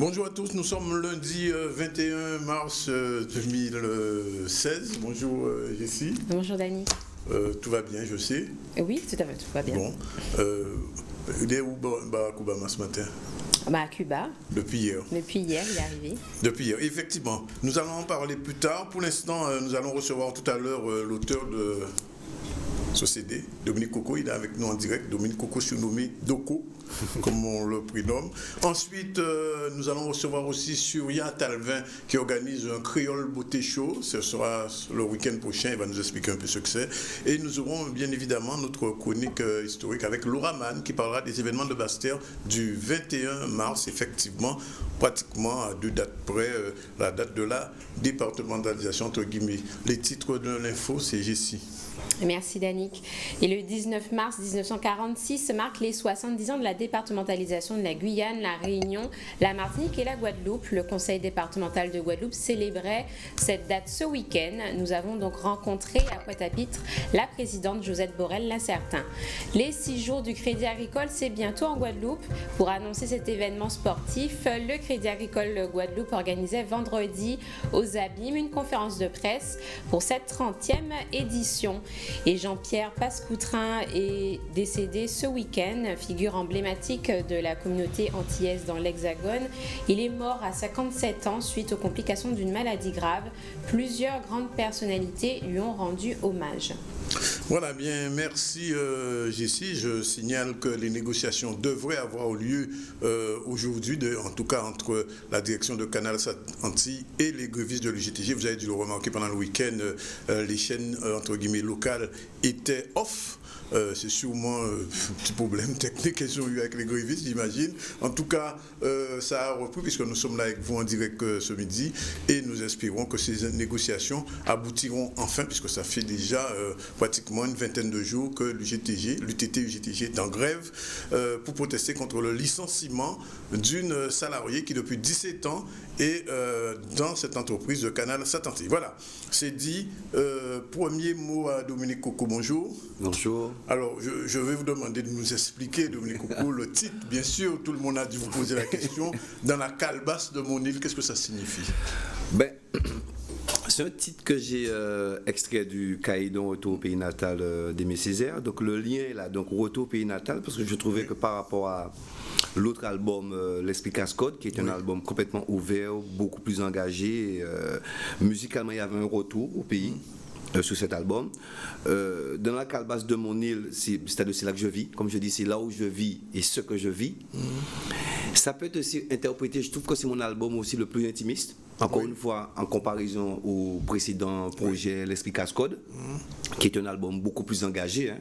Bonjour à tous, nous sommes lundi 21 mars 2016. Bonjour Jessie. Bonjour Dani. Tout va bien, je sais. Oui, tout à fait, tout va bien. Bon. Il est où Barack Obama ce matin? À Cuba. Depuis hier. Depuis hier, il est arrivé. Depuis hier, effectivement. Nous allons en parler plus tard. Pour l'instant, nous allons recevoir tout à l'heure l'auteur de Société, Dominique Coco. Il est avec nous en direct. Dominique Coco, surnommé Doko, comme on le prénomme. Ensuite, nous allons recevoir aussi Surya Talvin qui organise un Créole Beauté Show. Ce sera le week-end prochain. Il va nous expliquer un peu ce que c'est. Et nous aurons bien évidemment notre chronique historique avec Laura Mann qui parlera des événements de Basse-Terre du 21 mars, effectivement, pratiquement à 2 dates près, la date de la départementalisation, entre guillemets. Les titres de l'info, c'est Jessie. Merci Danick. Et le 19 mars 1946 marque les 70 ans de la départementalisation de la Guyane, la Réunion, la Martinique et la Guadeloupe. Le conseil départemental de Guadeloupe célébrait cette date ce week-end. Nous avons donc rencontré à Pointe-à-Pitre la présidente Josette Borel-Lacertin. Les 6 jours du Crédit Agricole, c'est bientôt en Guadeloupe. Pour annoncer cet événement sportif, le Crédit Agricole Guadeloupe organisait vendredi aux Abîmes une conférence de presse pour cette 30e édition. Et Jean-Pierre Pascoutrin est décédé ce week-end, figure emblématique de la communauté antillaise dans l'Hexagone. Il est mort à 57 ans suite aux complications d'une maladie grave. Plusieurs grandes personnalités lui ont rendu hommage. Voilà, bien, merci Jessie. Je signale que les négociations devraient avoir lieu aujourd'hui, en tout cas entre la direction de Canal Antilles et les grévistes de l'UGTG. Vous avez dû le remarquer pendant le week-end, les chaînes entre guillemets locales étaient off. C'est sûrement un petit problème technique qu'ils ont eu avec les grévistes, j'imagine. En tout cas, ça a repris puisque nous sommes là avec vous en direct ce midi et nous espérons que ces négociations aboutiront enfin, puisque ça fait déjà pratiquement une vingtaine de jours que l'UTT-UGTG est en grève pour protester contre le licenciement d'une salariée qui depuis 17 ans est dans cette entreprise de Canal Antilles. Voilà, c'est dit. Premier mot à Dominique Coco, bonjour. Bonjour. Alors, je vais vous demander de nous expliquer, Dominique Coco, le titre. Bien sûr, tout le monde a dû vous poser la question. Dans la calebasse de mon île, qu'est-ce que ça signifie? C'est un titre que j'ai extrait du Caïdon Retour au pays natal d'Aimé Césaire. Donc le lien est là, donc Retour au pays natal, parce que je trouvais que par rapport à l'autre album, L'Esprit Cascode, qui est un album complètement ouvert, beaucoup plus engagé, musicalement il y avait un retour au pays. Sur cet album. Dans la calebasse de mon île, c'est-à-dire c'est là que je vis. Comme je dis, c'est là où je vis et ce que je vis. Ça peut être aussi interprété, je trouve que c'est mon album aussi le plus intimiste. Encore une fois, en comparaison au précédent projet L'Esprit Cascode, qui est un album beaucoup plus engagé.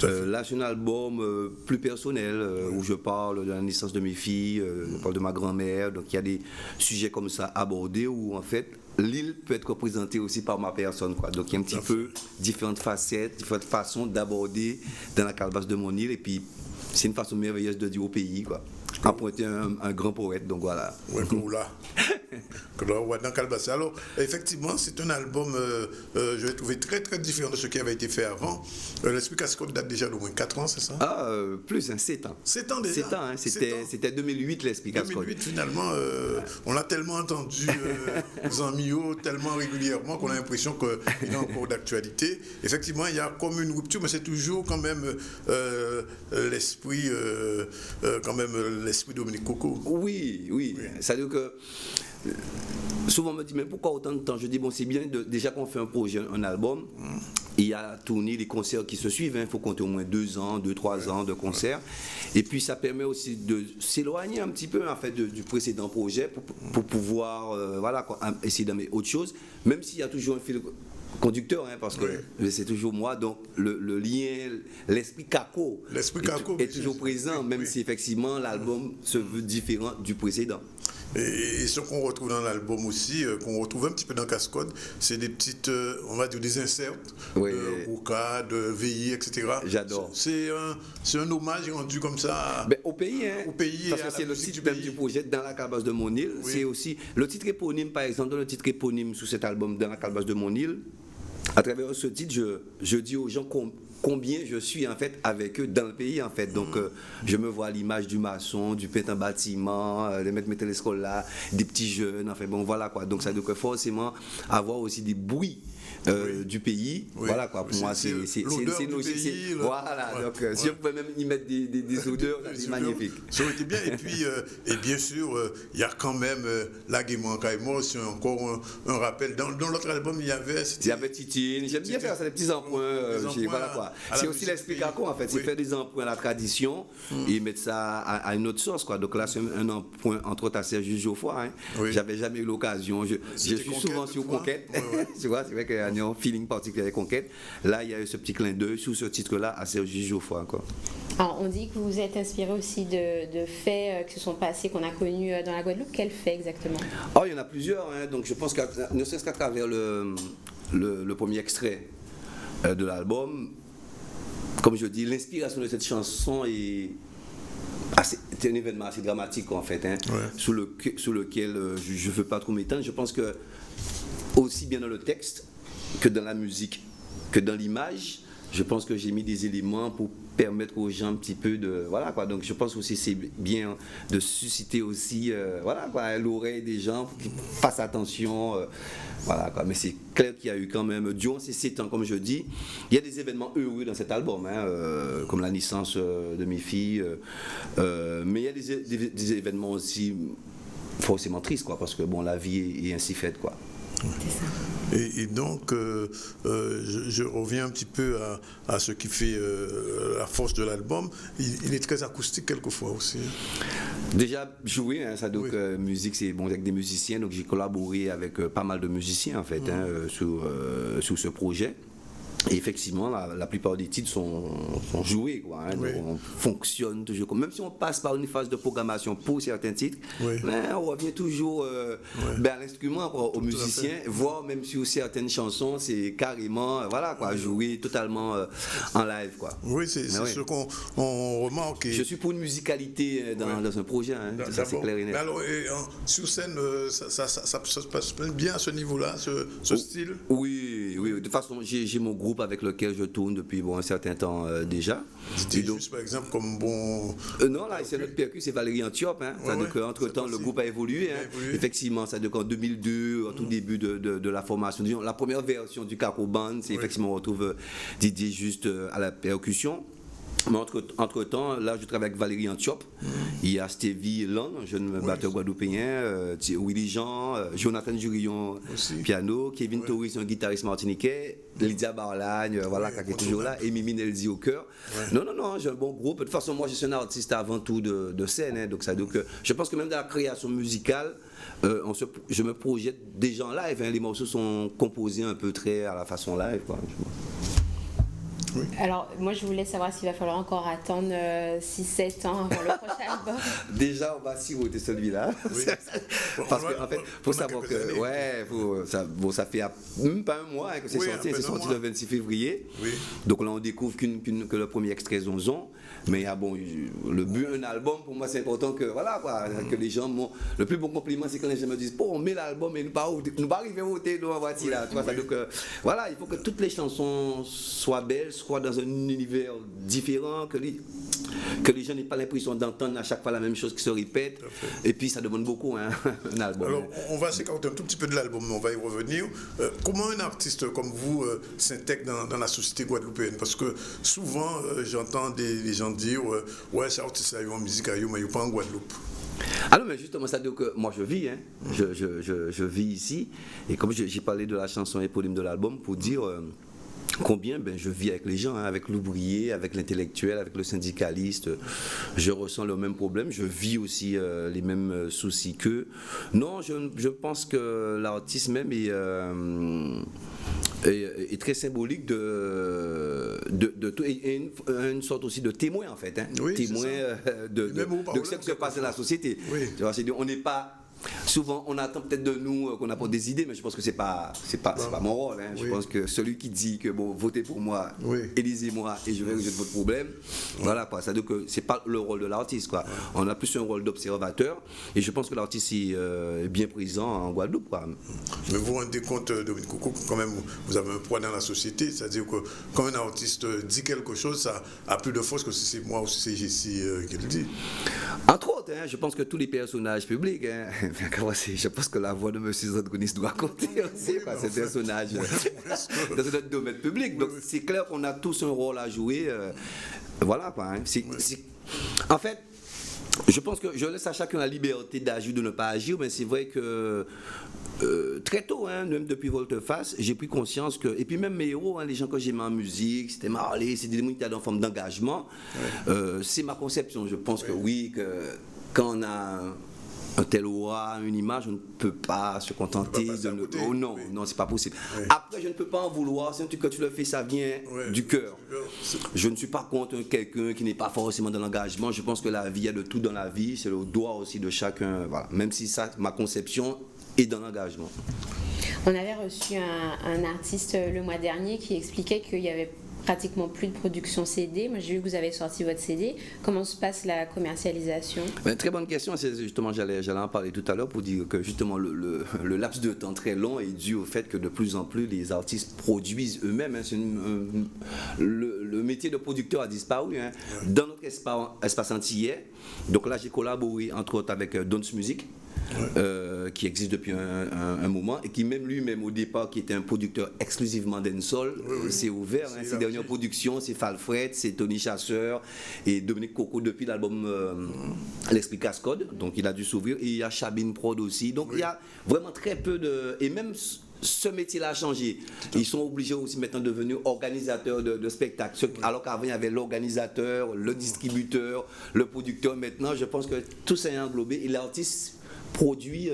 Là, c'est un album plus personnel, où je parle de la naissance de mes filles, je parle de ma grand-mère. Donc il y a des sujets comme ça abordés où en fait, l'île peut être représentée aussi par ma personne, quoi. Donc il y a un petit peu différentes facettes, différentes façons d'aborder dans la calebasse de mon île. Et puis c'est une façon merveilleuse de dire au pays, quoi. Appointer un grand poète, donc voilà. Ouais, dans Calebasse. Alors, effectivement, c'est un album, je l'ai trouvé très très différent de ce qui avait été fait avant. L'Esprit Cascode date déjà d'au moins 4 ans, c'est ça? Plus, 7 ans. 7 ans déjà? 7 ans, hein, c'était 2008 L'Esprit Cascode. 2008, finalement, on l'a tellement entendu, Zanmio, tellement régulièrement qu'on a l'impression qu'il est encore d'actualité. Effectivement, il y a comme une rupture, mais c'est toujours quand même l'esprit, l'esprit Dominique Coco. Oui. C'est-à-dire que souvent on me dit mais pourquoi autant de temps? Je dis bon, c'est bien déjà qu'on fait un projet, un album. Il y a tourné les concerts qui se suivent, il faut compter au moins 2 ans, 2-3 ans de concerts. Et puis ça permet aussi de s'éloigner un petit peu en fait du précédent projet pour pouvoir essayer d'amener autre chose, même s'il y a toujours un fil conducteur, parce que c'est toujours moi, donc le lien, l'esprit caco est toujours présent, même si effectivement l'album se veut différent du précédent. Et ce qu'on retrouve dans l'album aussi, qu'on retrouve un petit peu dans Cascode, c'est des petites, on va dire des inserts, Rouka, de VI, etc. J'adore. C'est un hommage rendu comme ça au pays, au pays, parce que c'est le titre même du projet Dans la calebasse de mon île. C'est aussi le titre éponyme, par exemple, dans le titre éponyme sous cet album Dans la calebasse de mon île. À travers ce titre, je dis aux gens combien je suis en fait avec eux dans le pays en fait. Donc je me vois à l'image du maçon, du peintre en bâtiment, des maîtres métallistes scolaires, des petits jeunes, enfin bon voilà quoi. Donc ça doit forcément avoir aussi des bruits. Du pays, voilà quoi, pour moi c'est logique. Voilà, donc si on pouvait même y mettre des odeurs, c'est magnifique. Ça aurait été bien, et puis, et bien sûr, il y a quand même la Guémon Caïmo, c'est encore un rappel. Dans l'autre album, il y avait Titine, j'aime bien faire ça, des petits emprunts, voilà quoi. C'est aussi l'explication en fait, c'est faire des emprunts à la tradition et mettre ça à une autre source quoi. Donc là, c'est un emprunt entre autres à Serge Geoffroy, j'avais jamais eu l'occasion, je suis souvent sur Conquête, tu vois, c'est vrai que un feeling particulier avec Conquête. Là, il y a eu ce petit clin d'œil sous ce titre-là à Serge Geoffroy. Alors, on dit que vous êtes inspiré aussi de faits qui se sont passés, qu'on a connus dans la Guadeloupe. Quels faits exactement? Oh, il y en a plusieurs. Donc, je pense que ne serait-ce qu'à travers le premier extrait de l'album, comme je dis, l'inspiration de cette chanson est un événement assez dramatique en fait, sous lequel je ne veux pas trop m'étendre. Je pense que aussi bien dans le texte que dans la musique, que dans l'image, je pense que j'ai mis des éléments pour permettre aux gens un petit peu de... Voilà quoi, donc je pense aussi c'est bien de susciter aussi voilà quoi, l'oreille des gens pour qu'ils fassent attention. Voilà quoi, mais c'est clair qu'il y a eu quand même, durant ces 7 ans, comme je dis, il y a des événements heureux dans cet album, comme la naissance de mes filles, mais il y a des événements aussi forcément tristes, quoi, parce que bon, la vie est ainsi faite, quoi. Et donc, je reviens un petit peu à ce qui fait la force de l'album. Il est très acoustique quelquefois aussi. Déjà joué, ça donc musique, c'est bon avec des musiciens, donc j'ai collaboré avec pas mal de musiciens en fait sur ce projet. Et effectivement, la plupart des titres sont joués, quoi. Donc on fonctionne toujours. Même si on passe par une phase de programmation pour certains titres, mais on revient toujours à l'instrument, aux musiciens, voire même sur certaines chansons, c'est carrément voilà, quoi, joué totalement en live, quoi. Oui, c'est ce qu'on remarque. Je suis pour une musicalité dans un projet, ça c'est clair et net. Alors, sur scène, ça se passe bien à ce niveau-là, ce style? Oui, de toute façon, j'ai mon groupe avec lequel je tourne depuis un certain temps déjà. C'était juste par exemple comme bon... non, là, c'est notre percu, c'est Valérie Antiope. Entre-temps, le groupe a évolué. Effectivement, ça en 2002, au tout début de la formation. Disons, la première version du Caco Band, c'est effectivement, on retrouve Didier juste à la percussion. Mais entre-temps, là, je travaille avec Valérie Antiope. Il y a Stevie Land, un jeune batteur guadeloupéen, Willy Jean, Jonathan Jurillon, piano, Kevin Torres, un guitariste martiniquais, Lydia Barlagne, voilà, qui est toujours là, et Mimi Nelzi au cœur. Non, j'ai un bon groupe. De toute façon, moi, je suis un artiste avant tout de scène. Donc je pense que même dans la création musicale, je me projette déjà en live. Les morceaux sont composés un peu très à la façon live, quoi. Oui. Alors, moi, je voulais savoir s'il va falloir encore attendre 6-7 ans avant le prochain album. Déjà, on va siroter celui-là. Oui. Parce qu'en fait, il faut savoir que ça fait même pas un mois que c'est sorti. C'est sorti le 26 février. Oui. Donc là, on découvre que le premier extrait Zonzon. Mais le but d'un album, pour moi, c'est important que, voilà, quoi, que les gens... Le plus bon compliment, c'est quand les gens me disent, on met l'album et nous pas arriver à voter dans la voiture. Là. Donc, voilà, il faut que toutes les chansons soient belles, soient dans un univers différent, que les gens n'aient pas l'impression d'entendre à chaque fois la même chose qui se répète. Et puis, ça demande beaucoup, un album. Alors, on va s'écarter un tout petit peu de l'album, mais on va y revenir. Comment un artiste comme vous s'intègre dans la société guadeloupéenne? Parce que souvent, j'entends des gens dire c'est artiste en musique mais il n'y a pas en Guadeloupe. Alors, mais justement, ça veut dire que moi je vis, je vis ici, et comme j'ai parlé de la chanson éponyme de l'album, pour dire combien je vis avec les gens, avec l'ouvrier, avec l'intellectuel, avec le syndicaliste, je ressens le même problème, je vis aussi les mêmes soucis qu'eux. Non, je pense que l'artiste même est très symbolique de tout, et une sorte aussi de témoin en fait, témoin de ce qui se passe dans la société. Oui. On n'est pas souvent on attend peut-être de nous qu'on apporte des idées, mais je pense que c'est pas mon rôle. Hein. Je pense que celui qui dit que bon, votez pour moi, élisez-moi et je vais résoudre votre problème, voilà quoi. C'est-à-dire que c'est pas le rôle de l'artiste, quoi. On a plus un rôle d'observateur et je pense que l'artiste est bien présent en Guadeloupe, quoi. Mais vous vous rendez compte, Dominique Coucou, quand même vous avez un poids dans la société, c'est-à-dire que quand un artiste dit quelque chose, ça a plus de force que si c'est moi ou si c'est Jessie qui le dit. Entre autres, hein, je pense que tous les personnages publics, hein, je pense que la voix de M. Zadgounis doit compter aussi, ces personnages dans notre domaine public. Donc c'est clair qu'on a tous un rôle à jouer. Voilà quoi. Hein. En fait, je pense que je laisse à chacun la liberté d'agir ou de ne pas agir, mais c'est vrai que très tôt, hein, même depuis Volte-Face, j'ai pris conscience que, et puis même mes héros, hein, les gens que j'aimais en musique, c'était Marley, c'est des gens qui étaient en forme d'engagement. C'est ma conception. Je pense que oui, que quand on a un tel roi, une image, on ne peut pas se contenter de... Oh non, non, c'est pas possible. Après, je ne peux pas en vouloir, c'est un truc que tu le fais, ça vient du cœur. Je ne suis pas contre quelqu'un qui n'est pas forcément dans l'engagement. Je pense que la vie, il y a de tout dans la vie, c'est le droit aussi de chacun. Voilà. Même si ça, ma conception est dans l'engagement. On avait reçu un artiste le mois dernier qui expliquait qu'il y avait pratiquement plus de production CD. Moi, j'ai vu que vous avez sorti votre CD. Comment se passe la commercialisation? Très bonne question. C'est justement, j'allais en parler tout à l'heure pour dire que justement le laps de temps très long est dû au fait que de plus en plus les artistes produisent eux-mêmes. Hein. Le métier de producteur a disparu. Hein. Dans notre espace antillais. Donc là, j'ai collaboré entre autres avec Dons Music. Qui existe depuis un moment et qui même lui-même au départ qui était un producteur exclusivement dancehall, c'est ouvert, hein, ses dernières productions c'est Falfred, c'est Tony Chasseur et Dominique Coco depuis l'album L'Esprit Cascode, donc il a dû s'ouvrir, et il y a Chabine Prod aussi, donc il y a vraiment très peu de... Et même ce métier-là a changé. Ils sont obligés aussi maintenant de devenir organisateurs de spectacles. Alors qu'avant, il y avait l'organisateur, le distributeur, le producteur. Maintenant, je pense que tout ça est englobé et l'artiste produit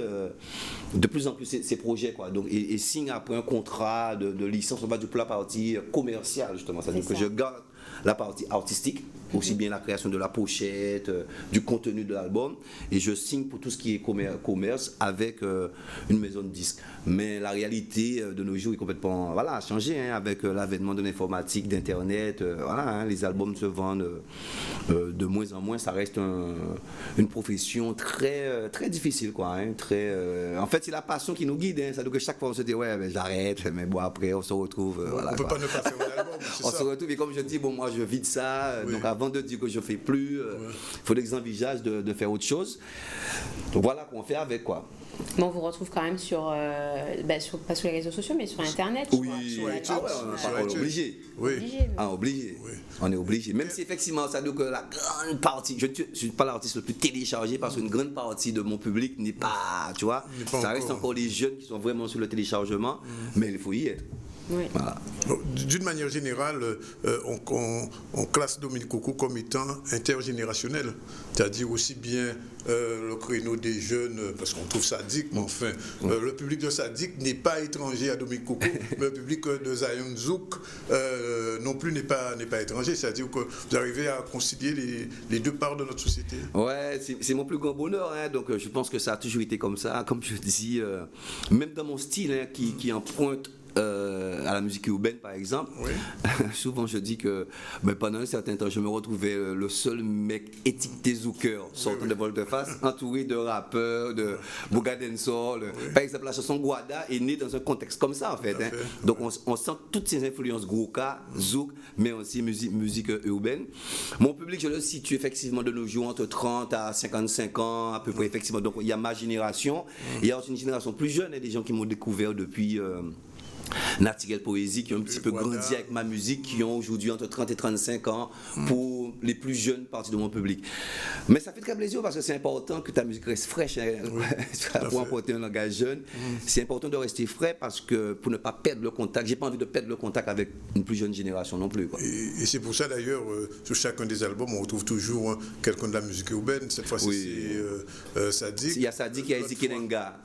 de plus en plus ses projets, quoi. Donc, et signe après un contrat de licence, on va dire pour la partie commerciale, justement. C'est-à-dire que je garde la partie artistique, aussi bien la création de la pochette, du contenu de l'album, et je signe pour tout ce qui est commerce avec une maison de disques. Mais la réalité de nos jours est complètement a changé, hein, avec l'avènement de l'informatique, d'internet, hein, les albums se vendent de moins en moins, ça reste une profession très, très difficile, quoi, hein, en fait c'est la passion qui nous guide, hein, ça veut dire que chaque fois on se dit ouais mais j'arrête, mais bon après on se retrouve, on peut pas ne pas faire un album, on se retrouve, et comme je dis, bon moi je vis de ça, donc avant de dire que je ne fais plus, il faudrait que j'envisage de faire autre chose. Donc voilà qu'on fait avec, quoi. Bon, on vous retrouve quand même pas sur les réseaux sociaux, mais sur Internet. Oui, on est obligé. Obligé. On est obligé. Même si effectivement, ça veut dire que la grande partie, je ne suis pas l'artiste le plus téléchargé parce qu'une grande partie de mon public n'est pas, tu vois, ça reste encore les jeunes qui sont vraiment sur le téléchargement, mais il faut y être. Oui. Voilà. D'une manière générale, on classe Dominique Coucou comme étant intergénérationnel, c'est-à-dire aussi bien le créneau des jeunes, parce qu'on trouve Sadik, mais enfin, le public de Sadik n'est pas étranger à Dominique Coucou, mais le public de Zion Zouk non plus n'est pas étranger, c'est-à-dire que vous arrivez à concilier les deux parts de notre société. Ouais, c'est mon plus grand bonheur, hein, donc je pense que ça a toujours été comme ça, comme je dis, même dans mon style, hein, qui emprunte à la musique urbaine par exemple, souvent je dis que pendant un certain temps je me retrouvais le seul mec étiqueté zouker sortant de Volte-Face, entouré de rappeurs, de Bouga Dancehall. Par exemple la chanson Guada est née dans un contexte comme ça en fait, hein. Donc on sent toutes ces influences Gouka, zouk, mais aussi musique urbaine. Mon public je le situe effectivement de nos jours entre 30 à 55 ans à peu près, effectivement. Donc il y a ma génération, il y a aussi une génération plus jeune, hein, des gens qui m'ont découvert depuis Naturel Poésie, qui ont un petit peu grandi avec ma musique, qui ont aujourd'hui entre 30 et 35 ans pour les plus jeunes parties de mon public. Mais ça fait très plaisir parce que c'est important que ta musique reste fraîche, hein, pour emporter un langage jeune. C'est important de rester frais parce que pour ne pas perdre le contact, j'ai pas envie de perdre le contact avec une plus jeune génération non plus, quoi. Et c'est pour ça d'ailleurs, sur chacun des albums, on retrouve toujours quelqu'un de la musique urbaine. Cette fois-ci, c'est Sadik. Il y a Sadik, il y a Ezekiel Nenga.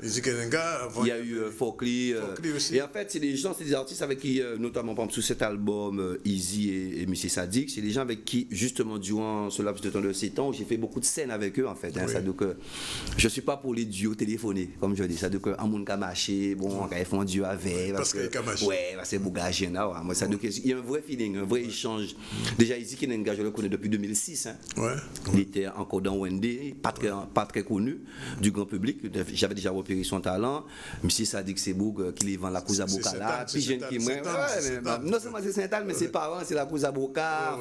Il y a eu Fokli aussi. Et en fait, c'est des gens, c'est des artistes avec qui, notamment par exemple sur cet album, Easy et Missy Sadik, c'est des gens avec qui, justement, durant ce laps de temps de 7 ans, j'ai fait beaucoup de scènes avec eux, en fait. Hein, ça, donc, je ne suis pas pour les duos téléphonés, comme je dis. Ça, donc, un monde qui a marché, bon, ils font un duo avec. Parce qu'il y a marché. Ouais, c'est Bougagé, là. Moi, ça, donc, il y a un vrai feeling, un vrai échange. Déjà, Easy Kenenga, je le connais depuis 2006. Hein. Il était encore dans Wendy, pas très connu du grand public. J'avais déjà repéré son talent. Missy Sadik, c'est Boug qui les vend la Cousa Bocala. Puis jeune qui moi. Non seulement c'est Saint-Al, mais ses parents, c'est la Cousa Boca.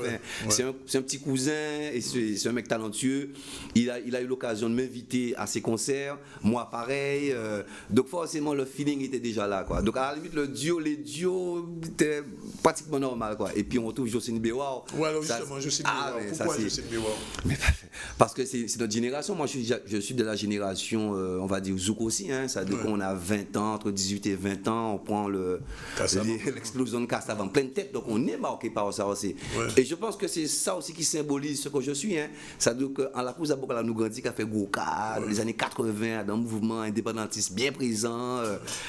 C'est un petit cousin et c'est un mec talentueux. Il a eu l'occasion de m'inviter à ses concerts. Moi, pareil. Donc, forcément, le feeling était déjà là. Quoi. Donc, à la limite, les duos étaient pratiquement normal. Quoi. Et puis, on retrouve Jocelyne Béwao. Oui, alors justement, Jocelyne Béwao. Pourquoi Jocelyne Béwao? Parce que c'est notre génération. Moi, je suis de la génération, on va dire, Zouk aussi. Hein. Ça, donc, on a 20 ans, entre 18 et 20 ans, on prend l'explosion de Kassav en pleine tête. Donc, on est marqué par ça aussi. Et je pense que c'est ça aussi qui symbolise ce que je suis. Hein. Ça, donc, en la Cousa Bocala nous grandit, qui a fait Goka, dans les années 80, dans un mouvement indépendantiste bien présent.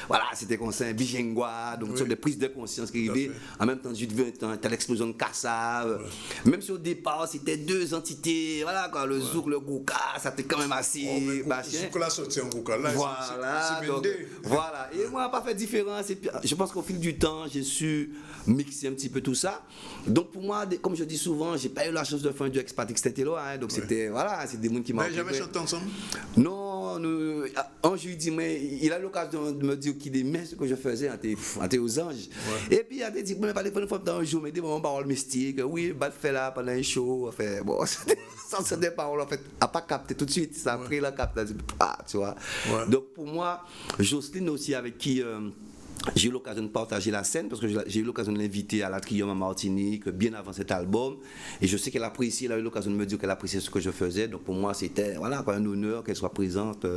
Voilà, c'était comme ça, un Bijengwa, donc sur des prises de conscience qui arrivaient. En même temps, 18-20 ans, t'as l'explosion de Kassav. Même si au départ, c'était deux entités, voilà, quoi, le Zouk, le Goka, ça était quand même assez. Zouk l'a sorti en Goka, là, voilà, donc, voilà. Et moi, pas fait différence. Et puis, je pense qu'au fil du temps, j'ai su mixer un petit peu tout ça. Donc, pour moi, comme je dis souvent, j'ai pas eu la chance de faire un duo avec Patrick Stetelo, hein, donc c'était, voilà, c'est des gens qui m'ont. Mais jamais chanté ensemble? Non, un jour, il dit, mais il a eu l'occasion de me dire qu'il aimait ce que je faisais, on était aux anges. Et puis, il a dit, mais pas une fois dans un jour, mais des moments paroles mystiques, oui, bah, fait là pendant un show, enfin, bon, ça, c'est des paroles, en fait, à pas capter tout de suite, ça a pris la capte, tu vois. Donc, pour moi, Jocelyne aussi, avec qui. J'ai eu l'occasion de partager la scène parce que j'ai eu l'occasion de l'inviter à la Trium en Martinique bien avant cet album et je sais qu'elle apprécie, elle a eu l'occasion de me dire qu'elle appréciait ce que je faisais, donc pour moi c'était voilà, un honneur qu'elle soit présente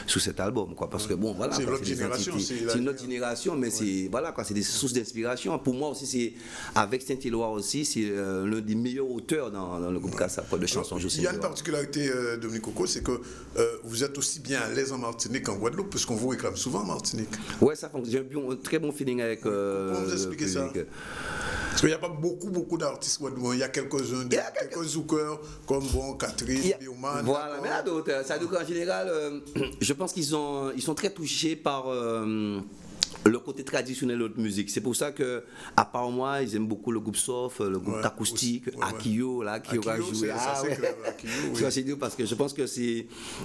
sous cet album quoi, parce que bon voilà, c'est notre génération, c'est notre génération, mais c'est voilà quoi, c'est des sources d'inspiration. Pour moi aussi c'est avec Saint-Éloi aussi, c'est l'un des meilleurs auteurs dans le groupe Kassav de chansons. Il y a une particularité Dominique Coco, c'est que vous êtes aussi bien à l'aise en Martinique qu'en Guadeloupe parce qu'on vous réclame souvent en Martinique. Ouais, ça fonctionne bien. Très bon feeling avec comment vous expliquez ça? Parce qu'il n'y a pas beaucoup d'artistes guadeloupéens. Il y a quelques-uns, quelques zoukeurs comme Catherine, Bioman. Voilà, mais là d'autres. Ça donc en général, je pense qu'ils sont très touchés par le côté traditionnel de notre musique. C'est pour ça que, à part moi, ils aiment beaucoup le groupe Soft, le groupe acoustique, Akio, là, qui aura joué. C'est dur parce que je pense que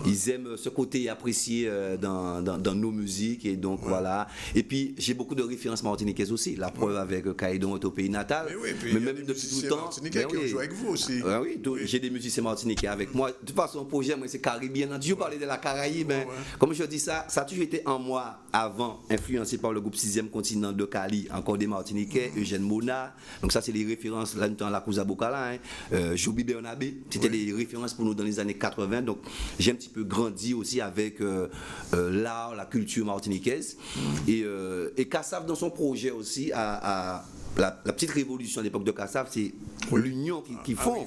ils aiment ce côté apprécié dans nos musiques et donc voilà. Et puis j'ai beaucoup de références martiniquaises aussi. La preuve avec Caïdon au pays natal. Mais même depuis tout le temps. Martiniquais qui ont joué avec vous aussi. Oui, j'ai des musiciens martiniquais avec moi. De toute façon, le projet, moi, c'est caribien. Je parlais de la Caraïbe. Comme je dis ça a toujours été en moi avant, influencé par le groupe 6e continent de Cali, encore des Martiniquais, Eugène Mona. Donc ça c'est les références là dans la Cousa Bocala, Joby Bernabé, c'était les références pour nous dans les années 80. Donc j'ai un petit peu grandi aussi avec l'art, la culture martiniquaise. Et Kassav dans son projet aussi la petite révolution à l'époque de Kassav, c'est l'union qu'ils font.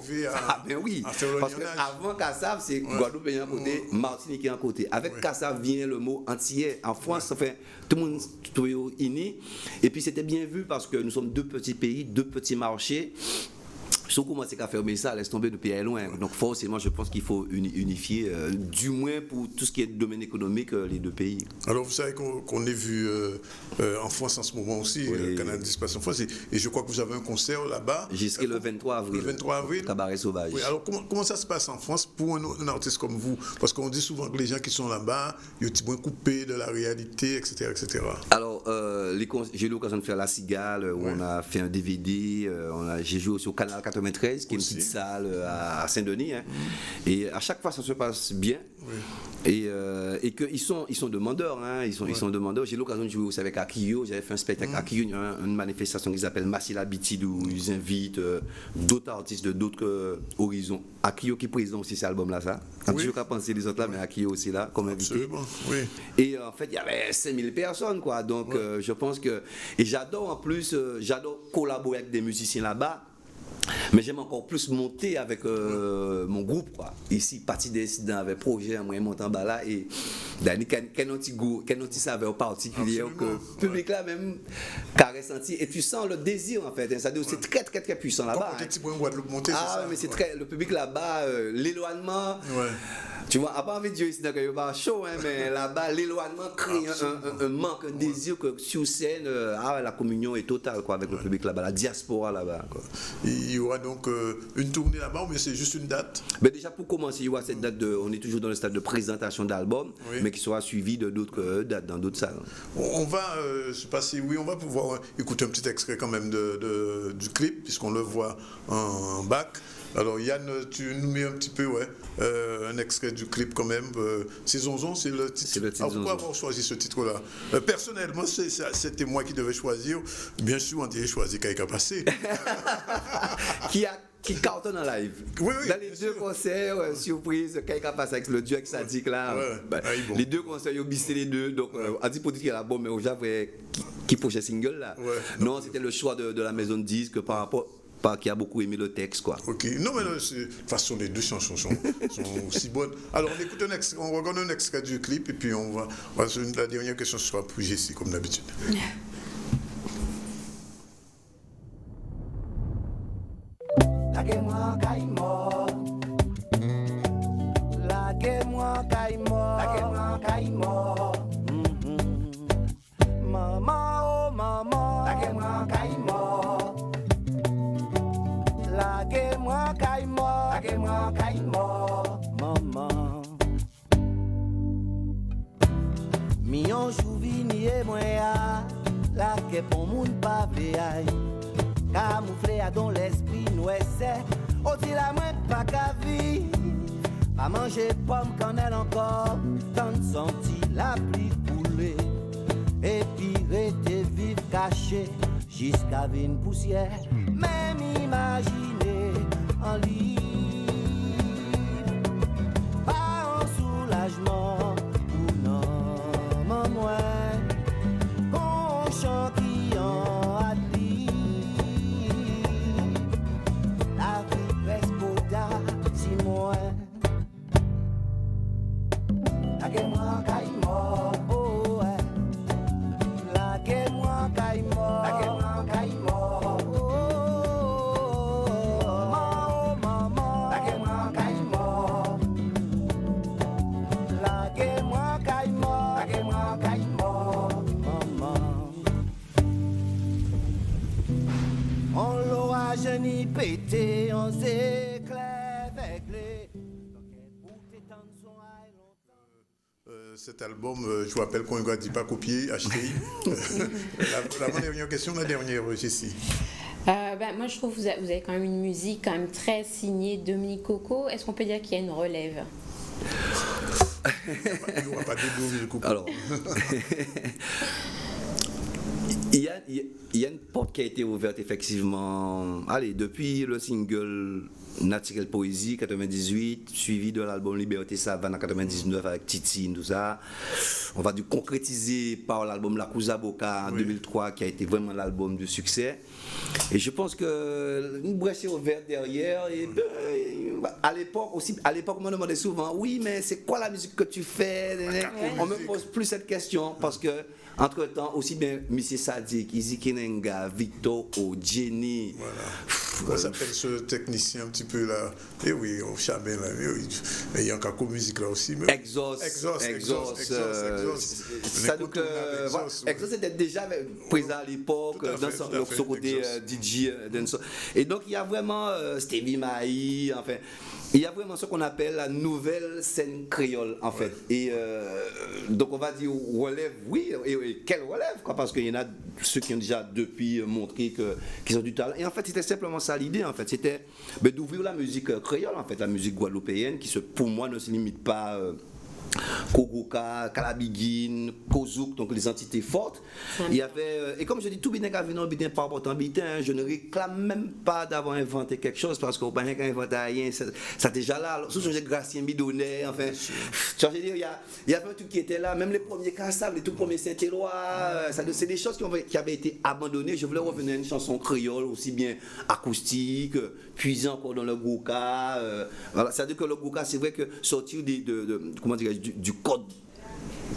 Ben oui, parce qu'avant Kassav, c'est Guadeloupe un côté, Martinique un côté. Avec Kassav vient le mot entier. En France, ça fait tout le monde uni. Et puis c'était bien vu parce que nous sommes deux petits pays, deux petits marchés. Si on commence à fermer ça, laisse tomber de pays loin. Donc forcément, je pense qu'il faut unifier, du moins pour tout ce qui est domaine économique, les deux pays. Alors vous savez qu'on est vu en France en ce moment aussi, le Canal d'Espace en France, et je crois que vous avez un concert là-bas. Jusqu'à le 23 avril. Le 23 avril. Cabaret Sauvage. Oui, alors comment ça se passe en France pour un artiste comme vous? Parce qu'on dit souvent que les gens qui sont là-bas, ils sont moins coupés de la réalité, etc. etc. Alors, j'ai eu l'occasion de faire La Cigale, où on a fait un DVD, j'ai joué aussi au Canal 93, qui est une petite salle à Saint-Denis. Et à chaque fois, ça se passe bien. Et qu'ils sont demandeurs. Ils sont demandeurs. J'ai eu l'occasion de jouer aussi avec Akio. J'avais fait un spectacle Akio, une manifestation qu'ils appellent Massila Bitid, où ils invitent d'autres artistes de d'autres horizons. Akio qui présente aussi cet album-là, ça. Je n'ai pas pensé les autres là, mais Akio aussi là, comme invité. Et en fait, il y avait 5000 personnes, quoi. Donc, je pense que. Et j'adore en plus, j'adore collaborer avec des musiciens là-bas. Mais j'aime encore plus monter avec mon groupe, quoi. Ici, partie des incidents avec projet, moi, monter en bas là, et Dani, quel petit saveur particulier que le public là même caresse senti, et tu sens le désir en fait. C'est très très très puissant là-bas. Ah, mais c'est très, le public là-bas, l'éloignement. Tu vois, à part envie de dire ici, il n'y a pas chaud, hein, mais là-bas, l'éloignement crée un manque, un désir que sur scène, la communion est totale quoi, avec le public là-bas, la diaspora là-bas. Il y aura donc une tournée là-bas, mais c'est juste une date? Mais déjà, pour commencer, il y aura cette date on est toujours dans le stade de présentation d'album, mais qui sera suivi de d'autres dates dans d'autres salles. On va se passer, on va pouvoir écouter un petit extrait quand même du clip, puisqu'on le voit en bac. Alors Yann, tu nous mets un petit peu un extrait du clip quand même. C'est Zonzon, c'est le titre. C'est le titre. Pourquoi avoir choisi ce titre-là? Personnellement, c'était moi qui devais choisir. Bien sûr, on dirait choisir Kaika Passé. Qui cartonne en live. Oui, dans les deux concerts, surprise, Kaika Passé avec le duo avec Sadik là. Bon. Les deux concerts, ils ont bissé les deux. Donc, on dit pour dire qu'il y a la bombe, mais au Japon, qui projet single là. Non, c'était le choix de la maison de disques par rapport. Qui a beaucoup aimé le texte quoi. Ok, non mais de toute façon les deux chansons sont aussi bonnes. Alors on écoute on regarde un extrait du clip et puis la dernière question sera pour Jessie comme d'habitude. Laguez-moi Caïmo, laguez-moi Caïmo, laguez-moi Caïmo. Maman oh maman, laguez-moi Caïmo. Laguez-moi Caïmo, maman. Mion jouvini et moi la que pour moun pa vle camouflé à dans l'esprit nous essaie on dit la main pas qu'à vivre pas manger pomme quand elle encore tant senti la pluie couler et puis rester vivre caché jusqu'à une poussière même imaginer en livre pas en soulagement ou non moins conscient qui en a dit la vie presque au-delà si moins laguez-moi Caïmo oh ouais laguez-moi Caïmo laguez-moi Caïmo ni pété on s'éclaire avec les cet album, je vous rappelle qu'on ne dit pas copier, acheter. La dernière question, la dernière, Jessie. Moi, je trouve que vous avez quand même une musique quand même très signée Dominique Coco. Est-ce qu'on peut dire qu'il y a une relève? Il n'y aura pas de Dominique Coco. Alors, il y a une porte qui a été ouverte effectivement. Allez, depuis le single Naturel Poésie 98, suivi de l'album Liberté Savane en 99 avec Titi, tout ça. On va du concrétiser par l'album La Cousa Boca en 2003 qui a été vraiment l'album de succès. Et je pense que une brèche est ouverte derrière. Et à l'époque, on me demandait souvent, oui, mais c'est quoi la musique que tu fais? On me pose plus cette question parce que entre-temps, aussi bien M. Sadik, Izzy Kenenga, Victor O, Jenny. Voilà. On s'appelle ce technicien un petit peu là. Et oui, au Chabin là. Il y a encore musique là aussi. Exhaust. Ça donc, Exhaust était déjà présent à l'époque dans son côté DJ. Et donc il y a vraiment Stevie Maï, enfin. Il y a vraiment ce qu'on appelle la nouvelle scène créole en fait. Et donc on va dire relève, oui, et quelle relève quoi, parce qu'il y en a ceux qui ont déjà depuis montré qu'ils ont du talent. Et en fait c'était simplement ça l'idée en fait, c'était d'ouvrir la musique créole en fait, la musique guadeloupéenne qui pour moi ne se limite pas Kogoka, Kalabigine, Kozouk, donc les entités fortes. Il y avait, et comme je dis, tout bien qu'à venir bitin par rapport à bitin, je ne réclame même pas d'avoir inventé quelque chose parce qu'on n'a pas inventé rien, ça déjà là. Surtout j'ai Gracien Bidonnet, enfin, je veux dire, il y avait un truc qui était là, même les premiers Cassables, les tout premiers Saint-Éloi, c'est des choses qui avaient été abandonnées. Je voulais revenir à une chanson créole, aussi bien acoustique, puisant encore dans le Goka. Voilà, c'est-à-dire que le Goka, c'est vrai que sortir comment du code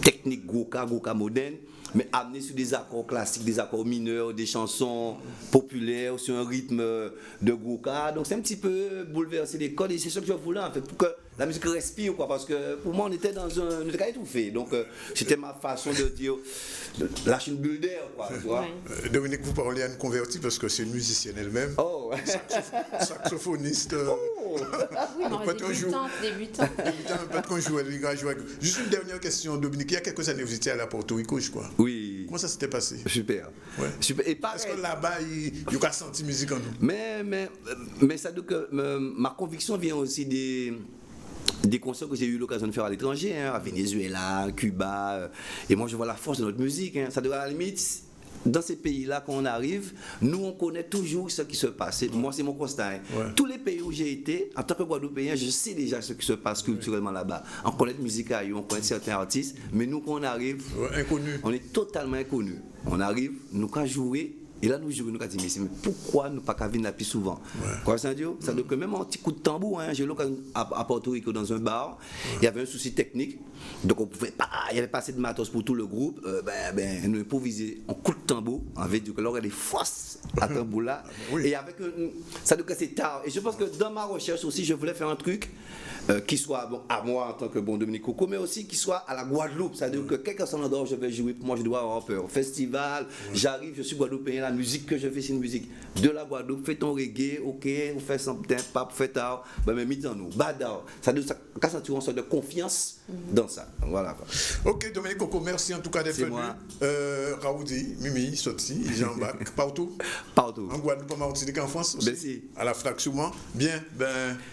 technique Goka moderne, mais amener sur des accords classiques, des accords mineurs, des chansons populaires, sur un rythme de Goka. Donc c'est un petit peu bouleverser les codes et c'est ce que je voulais en fait, pour que la musique respire, quoi, parce que pour moi on était étouffé. Donc c'était ma façon de dire, lâcher une bulle d'air, quoi. Tu vois. Dominique, vous parlez à une convertie parce que c'est une musicienne elle-même. Oh. Saxophoniste. Oui, débutant. Pas qu'on joue, juste une dernière question, Dominique. Il y a quelques années, vous étiez à la Porto Rico, je crois. Oui. Comment ça s'était passé? Super. Ouais. Super. Et parce que là-bas, il y a senti musique en nous. Mais ça veut dire que ma conviction vient aussi des concerts que j'ai eu l'occasion de faire à l'étranger, hein, à Venezuela, Cuba. Et moi, je vois la force de notre musique. Hein. Ça doit à la limite. Dans ces pays-là, quand on arrive, nous, on connaît toujours ce qui se passe. Moi, c'est mon constat. Hein. Ouais. Tous les pays où j'ai été, en tant que Guadeloupéen, je sais déjà ce qui se passe culturellement là-bas. On connaît la musique ailleurs, on connaît certains artistes, mais nous, quand on arrive, on est totalement inconnus. On arrive, nous, quand jouer, et là, nous jouons, nous avons dit, mais pourquoi nous pas venir là plus souvent? Quoi, ça veut dire que même un petit coup de tambour, hein, j'ai eu l'occasion à Porto Rico dans un bar, il y avait un souci technique, donc on pouvait pas, il y avait pas assez de matos pour tout le groupe, nous improviser un coup de tambour, on avait dit que l'aurait des forces à tambour là, et avec ça veut dire que c'est tard. Et je pense que dans ma recherche aussi, je voulais faire un truc qui soit bon, à moi en tant que bon Dominique Coco, mais aussi qui soit à la Guadeloupe, c'est-à-dire que quel que soit l'endroit où je vais jouer, pour moi je dois avoir peur. Festival, j'arrive, je suis Guadeloupéen, la musique que je fais c'est une musique de la Guadeloupe, fais ton reggae, ok, on fait something, pap, fait tard, mais mis-en-nous, badao. Ça doit sentir une sorte de confiance dans ça. Voilà. Ok, Dominique Coco, merci en tout cas d'être venu. Raoudi, Mimi, Soti, Jean-Baptiste, partout. Partout. En Guadeloupe, en Martinique, en France aussi. Merci. À la FLAC sûrement. Bien,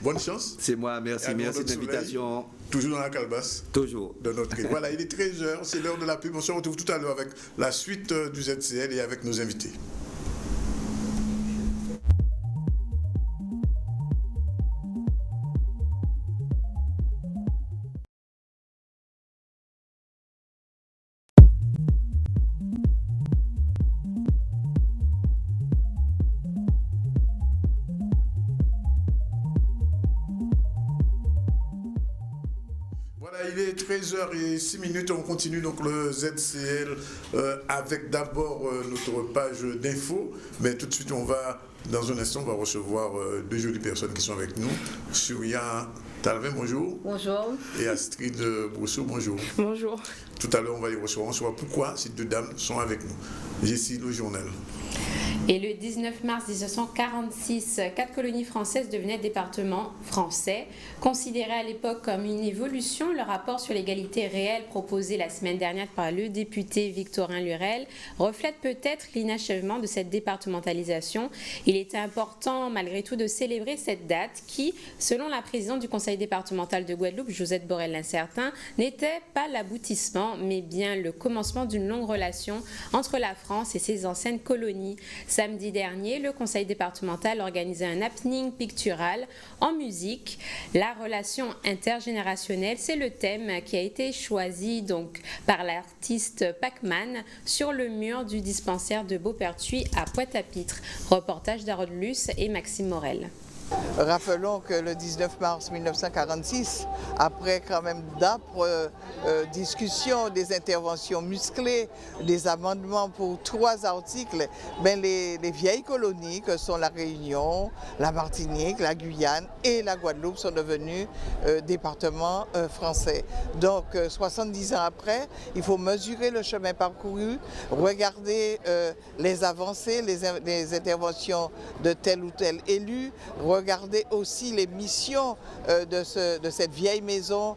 bonne chance. C'est moi, merci de l'invitation. Toujours dans la calebasse. Toujours. De notre île. Voilà, il est 13h, c'est l'heure de la pub. On se retrouve tout à l'heure avec la suite du ZCL et avec nos invités. Il est 13h06, on continue donc le ZCL avec d'abord notre page d'info, mais tout de suite dans un instant on va recevoir deux jolies personnes qui sont avec nous. Surya Talvin, bonjour. Bonjour. Et Astrid Brousseau, bonjour. Bonjour. Tout à l'heure on va les recevoir, on saura pourquoi ces deux dames sont avec nous. Jessie, le journal. Et le 19 mars 1946, 4 colonies françaises devenaient départements français. Considéré à l'époque comme une évolution, le rapport sur l'égalité réelle proposé la semaine dernière par le député Victorin Lurel reflète peut-être l'inachèvement de cette départementalisation. Il était important malgré tout de célébrer cette date qui, selon la présidente du conseil départemental de Guadeloupe, Josette Borel-Lincertin, n'était pas l'aboutissement, mais bien le commencement d'une longue relation entre la France et ses anciennes colonies. Samedi dernier, le conseil départemental organisait un happening pictural en musique. La relation intergénérationnelle, c'est le thème qui a été choisi donc par l'artiste Pac-Man sur le mur du dispensaire de Beauperthuis à Pointe-à-Pitre. Reportage d'Harold Luce et Maxime Morel. Rappelons que le 19 mars 1946, après quand même d'âpres discussions, des interventions musclées, des amendements pour 3 articles, les vieilles colonies que sont la Réunion, la Martinique, la Guyane et la Guadeloupe sont devenues départements français. Donc 70 ans après, il faut mesurer le chemin parcouru, regarder les avancées, les interventions de tel ou tel élu, regarder aussi les missions de cette vieille maison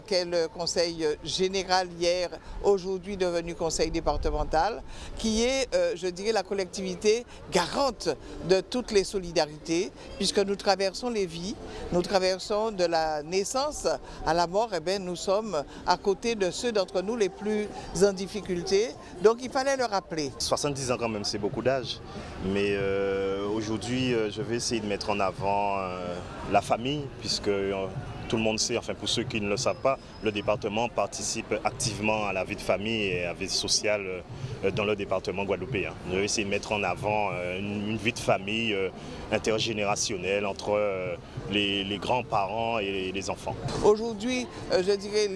qu'est le Conseil général hier, aujourd'hui devenu Conseil départemental, qui est, je dirais, la collectivité garante de toutes les solidarités, puisque nous traversons les vies, nous traversons de la naissance à la mort, et bien nous sommes à côté de ceux d'entre nous les plus en difficulté, donc il fallait le rappeler. 70 ans quand même, c'est beaucoup d'âge, mais aujourd'hui je vais essayer de mettre en avant la famille, puisque tout le monde sait, enfin pour ceux qui ne le savent pas, le département participe activement à la vie de famille et à la vie sociale dans le département guadeloupéen. Je vais essayer de mettre en avant une vie de famille intergénérationnelle entre les grands-parents et les enfants. Aujourd'hui, je dirais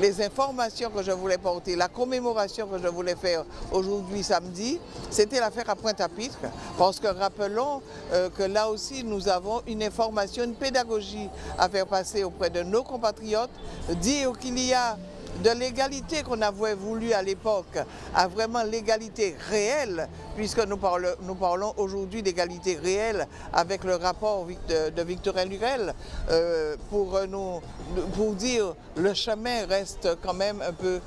les informations que je voulais porter, la commémoration que je voulais faire aujourd'hui samedi, c'était l'affaire à Pointe-à-Pitre, parce que rappelons que là aussi nous avons une information, une pédagogie à faire passer auprès de nos compatriotes, dire qu'il y a de l'égalité qu'on avait voulu à l'époque à vraiment l'égalité réelle, puisque nous parlons aujourd'hui d'égalité réelle avec le rapport de Victorin Lurel, pour dire le chemin reste quand même un peu,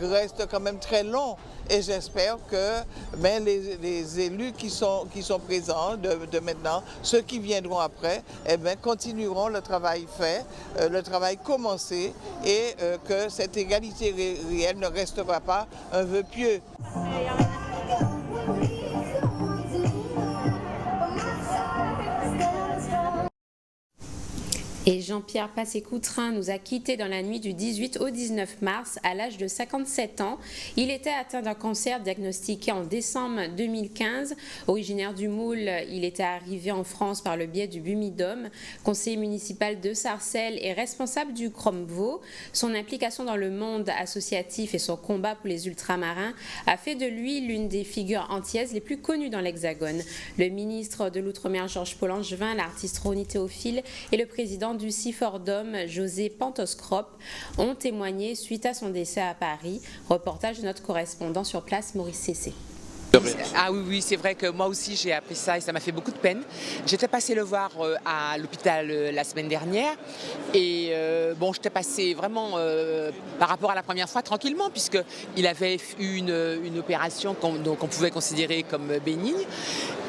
reste quand même très long. Et j'espère que les élus qui sont présents de maintenant, ceux qui viendront après, continueront le travail fait, le travail commencé, et que cette égalité réelle ne restera pas un vœu pieux. Et Jean-Pierre Passé-Coutrin nous a quittés dans la nuit du 18 au 19 mars à l'âge de 57 ans. Il était atteint d'un cancer diagnostiqué en décembre 2015. Originaire du Moule, il était arrivé en France par le biais du Bumidum, conseiller municipal de Sarcelles et responsable du Cromvo. Son implication dans le monde associatif et son combat pour les ultramarins a fait de lui l'une des figures antillaises les plus connues dans l'Hexagone. Le ministre de l'Outre-mer Georges-Paul Langevin, l'artiste Ronnie Théophile et le président du Cifordom, José Pantoscrope, ont témoigné suite à son décès à Paris. Reportage de notre correspondant sur place, Maurice Cessé. Ah oui, c'est vrai que moi aussi j'ai appris ça et ça m'a fait beaucoup de peine. J'étais passée le voir à l'hôpital la semaine dernière et bon, j'étais passée vraiment par rapport à la première fois tranquillement, puisqu'il avait eu une opération qu'on pouvait considérer comme bénigne.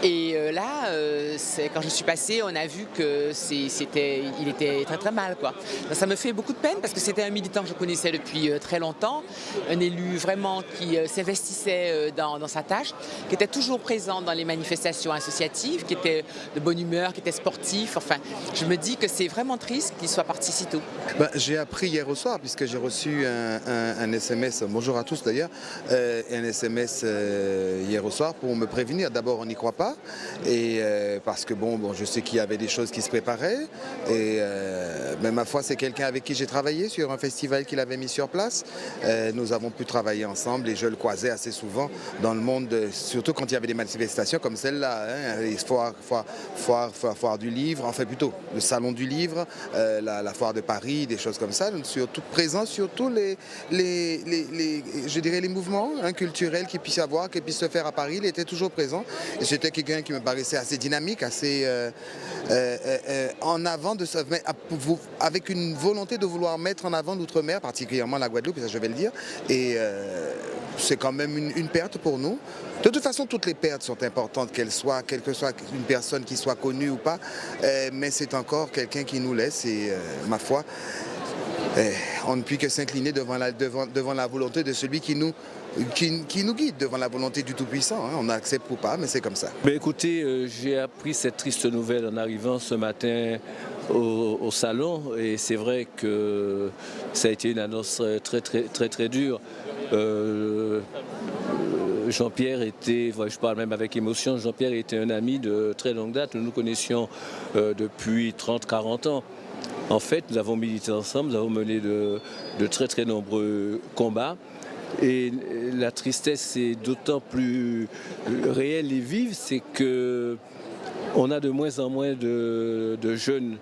Et là, quand je suis passée, on a vu qu'il était très très mal, quoi. Donc, ça me fait beaucoup de peine parce que c'était un militant que je connaissais depuis très longtemps, un élu vraiment qui s'investissait dans sa tâche, qui était toujours présent dans les manifestations associatives, qui était de bonne humeur, qui était sportif. Enfin, je me dis que c'est vraiment triste qu'il soit parti si tôt. J'ai appris hier au soir, puisque j'ai reçu un SMS, bonjour à tous d'ailleurs, un SMS hier au soir pour me prévenir. D'abord, on n'y croit pas, et parce que bon, je sais qu'il y avait des choses qui se préparaient, et mais ma foi, c'est quelqu'un avec qui j'ai travaillé sur un festival qu'il avait mis sur place. Nous avons pu travailler ensemble et je le croisais assez souvent dans le monde, surtout quand il y avait des manifestations comme celle-là, hein, les foire du livre, enfin plutôt le salon du livre, la foire de Paris, des choses comme ça, donc surtout présent sur tous je dirais les mouvements culturels qu'il puisse y avoir, qu'il puisse se faire à Paris, il était toujours présent. Et c'était quelqu'un qui me paraissait assez dynamique, assez en avant de ça, avec une volonté de vouloir mettre en avant l'outre-mer, particulièrement la Guadeloupe, ça je vais le dire, et c'est quand même une perte pour nous. De toute façon, toutes les pertes sont importantes, quelle que soit une personne qui soit connue ou pas, mais c'est encore quelqu'un qui nous laisse, et ma foi, on ne peut que s'incliner devant la volonté de celui qui nous guide, devant la volonté du Tout-Puissant. Hein. On accepte ou pas, mais c'est comme ça. Écoutez, j'ai appris cette triste nouvelle en arrivant ce matin au salon, et c'est vrai que ça a été une annonce très dure. Jean-Pierre était, je parle même avec émotion, Jean-Pierre était un ami de très longue date. Nous nous connaissions depuis 30-40 ans. En fait, nous avons milité ensemble, nous avons mené de très nombreux combats. Et la tristesse est d'autant plus réelle et vive, c'est qu'on a de moins en moins de jeunes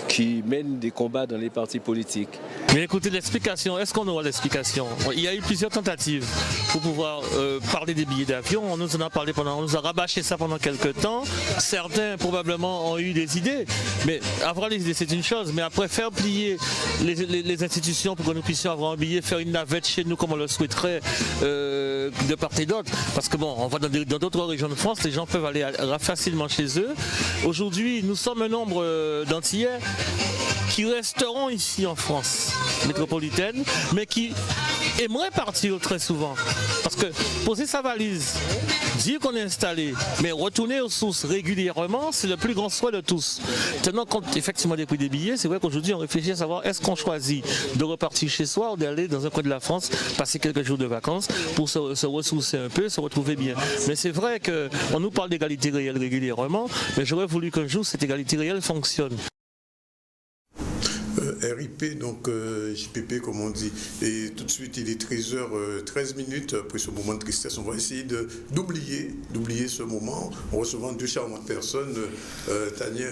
qui mènent des combats dans les partis politiques. Mais écoutez, l'explication, est-ce qu'on aura l'explication? Il y a eu plusieurs tentatives pour pouvoir parler des billets d'avion. On nous en a parlé on nous a rabâché ça pendant quelques temps. Certains probablement ont eu des idées, mais avoir les idées c'est une chose, mais après faire plier les institutions pour que nous puissions avoir un billet, faire une navette chez nous comme on le souhaiterait de part et d'autre, parce que bon, on va dans d'autres régions de France, les gens peuvent aller facilement chez eux. Aujourd'hui, nous sommes un nombre d'Antillais qui resteront ici en France métropolitaine, mais qui aimeraient partir très souvent. Parce que poser sa valise, dire qu'on est installé, mais retourner aux sources régulièrement, c'est le plus grand souhait de tous. Tenant compte effectivement des prix des billets, c'est vrai qu'aujourd'hui on réfléchit à savoir est-ce qu'on choisit de repartir chez soi ou d'aller dans un coin de la France, passer quelques jours de vacances pour se ressourcer un peu, se retrouver bien. Mais c'est vrai qu'on nous parle d'égalité réelle régulièrement, mais j'aurais voulu qu'un jour cette égalité réelle fonctionne. RIP, donc JPP comme on dit. Et tout de suite, il est 13h13 après ce moment de tristesse. On va essayer d'oublier ce moment en recevant deux charmantes personnes, Tania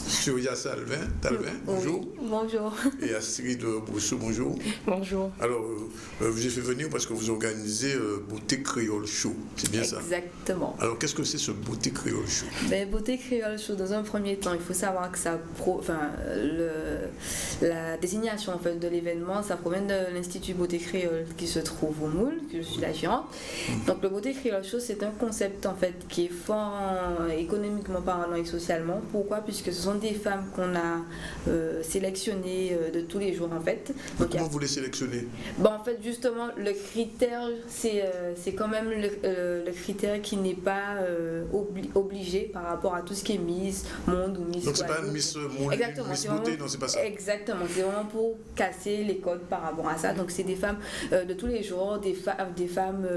Surya Talvin, bonjour. Oui, bonjour. Et Astrid Brousseau, bonjour. Bonjour. Alors, je vous ai fait venir parce que vous organisez Beauté Créole Show, c'est bien ça? Exactement. Alors, qu'est-ce que c'est ce Beauté Créole Show? Beauté Créole Show, dans un premier temps, il faut savoir que la désignation en fait, de l'événement, ça provient de l'Institut Beauté Créole qui se trouve au Moule, que je suis la gérante. Donc le Beauté Créole Show, c'est un concept en fait qui est fort économiquement parlant et socialement. Pourquoi? Puisque ce sont des femmes qu'on a sélectionnées de tous les jours en fait. Donc, comment vous les sélectionnez? En fait justement le critère, c'est quand même le critère qui n'est pas obligé par rapport à tout ce qui est Miss Monde ou Miss. Donc c'est pas une Miss Monde, Miss Beauté, non c'est pas ça. Exactement, c'est vraiment pour casser les codes par rapport à ça. Donc c'est des femmes de tous les jours, des femmes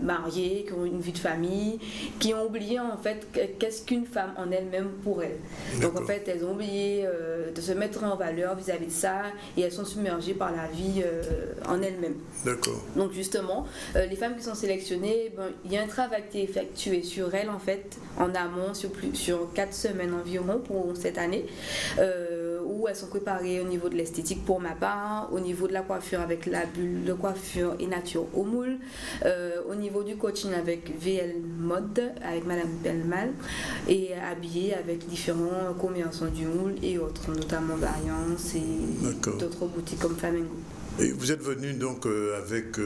mariées, qui ont une vie de famille, qui ont oublié en fait qu'est-ce qu'une femme en elle-même pour elle. Donc en fait elles ont oublié de se mettre en valeur vis-à-vis de ça et elles sont submergées par la vie en elles-mêmes. D'accord. Donc justement, les femmes qui sont sélectionnées, il y a un travail qui est effectué sur elles en fait en amont sur 4 semaines environ pour cette année. Où elles sont préparées au niveau de l'esthétique pour ma part, au niveau de la coiffure avec la bulle de coiffure et nature au moule, au niveau du coaching avec VL Mode, avec Madame Belmal, et habillée avec différents commerçants du moule et autres, notamment Variance et d'autres boutiques comme Flamengo. Et vous êtes venu donc avec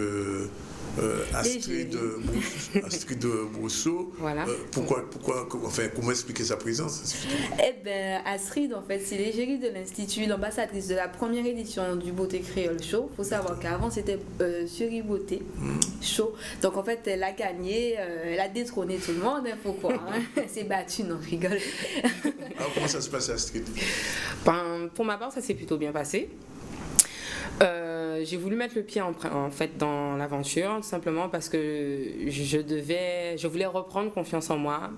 Astrid Brousseau. Voilà. Comment expliquer sa présence? Astrid, en fait, c'est l'égérie de l'Institut, l'ambassadrice de la première édition du Beauté Créole Show. Il faut savoir qu'avant, c'était Chérie Beauté Show. Donc, en fait, elle a gagné, elle a détrôné tout le monde, il faut croire. Elle s'est battue, non, je rigole. Alors, comment ça se passe, Astrid? Pour ma part, ça s'est plutôt bien passé. J'ai voulu mettre le pied en fait dans l'aventure simplement parce que je voulais reprendre confiance en moi,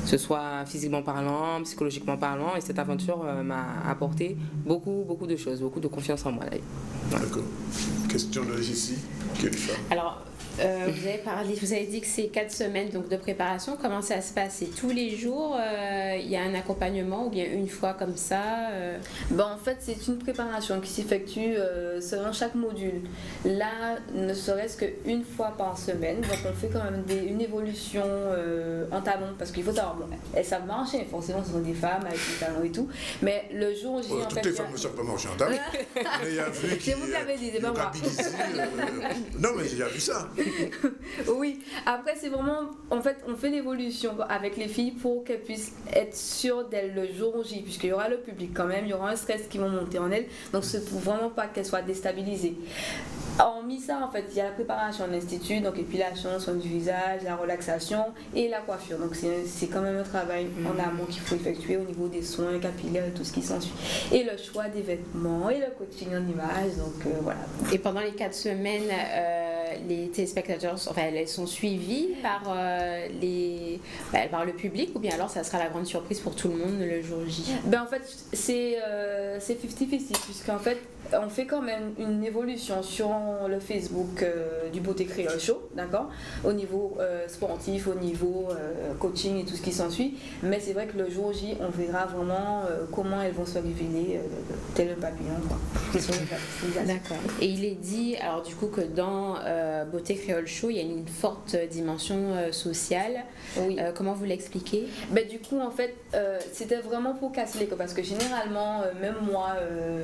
que ce soit physiquement parlant, psychologiquement parlant, et cette aventure m'a apporté beaucoup de choses, beaucoup de confiance en moi d'ailleurs. Voilà. D'accord. Question de Jessie, quelle femme? Alors, vous avez dit que c'est 4 semaines donc, de préparation. Comment ça se passe? C'est tous les jours? Il y a un accompagnement ou bien une fois comme ça? En fait, c'est une préparation qui s'effectue selon chaque module. Là, ne serait-ce qu'une fois par semaine. Donc, on fait quand même une évolution en talons parce qu'il faut savoir, elles savent marcher. Forcément, ce sont des femmes avec des talons et tout. Mais le jour où toutes les femmes ne savent pas marcher en talons. C'est vous qui l'avez dit, c'est pas moi. Non, mais j'ai déjà vu ça. Oui, après c'est vraiment, en fait, on fait l'évolution avec les filles pour qu'elles puissent être sûres d'elles le jour J, puisqu'il y aura le public quand même, il y aura un stress qui va monter en elles, donc c'est pour vraiment pas qu'elles soient déstabilisées. Hormis ça, en fait, il y a la préparation de l'Institut, donc épilation, soin du visage, la relaxation et la coiffure. Donc c'est quand même un travail en amont qu'il faut effectuer au niveau des soins capillaires et tout ce qui s'ensuit. Et le choix des vêtements et le coaching en image, donc voilà. Et pendant les 4 semaines, les téléspectateurs, enfin, elles sont suivies par, par le public, ou bien alors ça sera la grande surprise pour tout le monde le jour J? En fait, c'est 50-50, puisqu'en fait, on fait quand même une évolution sur le Facebook du Beauté Créole Show, d'accord, au niveau sportif, au niveau coaching et tout ce qui s'ensuit. Mais c'est vrai que le jour J, on verra vraiment comment elles vont se révéler tel un papillon, quoi. D'accord. Et il est dit, alors du coup, que dans Beauté Créole Show, il y a une forte dimension sociale. Oui. Comment vous l'expliquez? Du coup, en fait, c'était vraiment pour casser les codes, parce que généralement, même moi,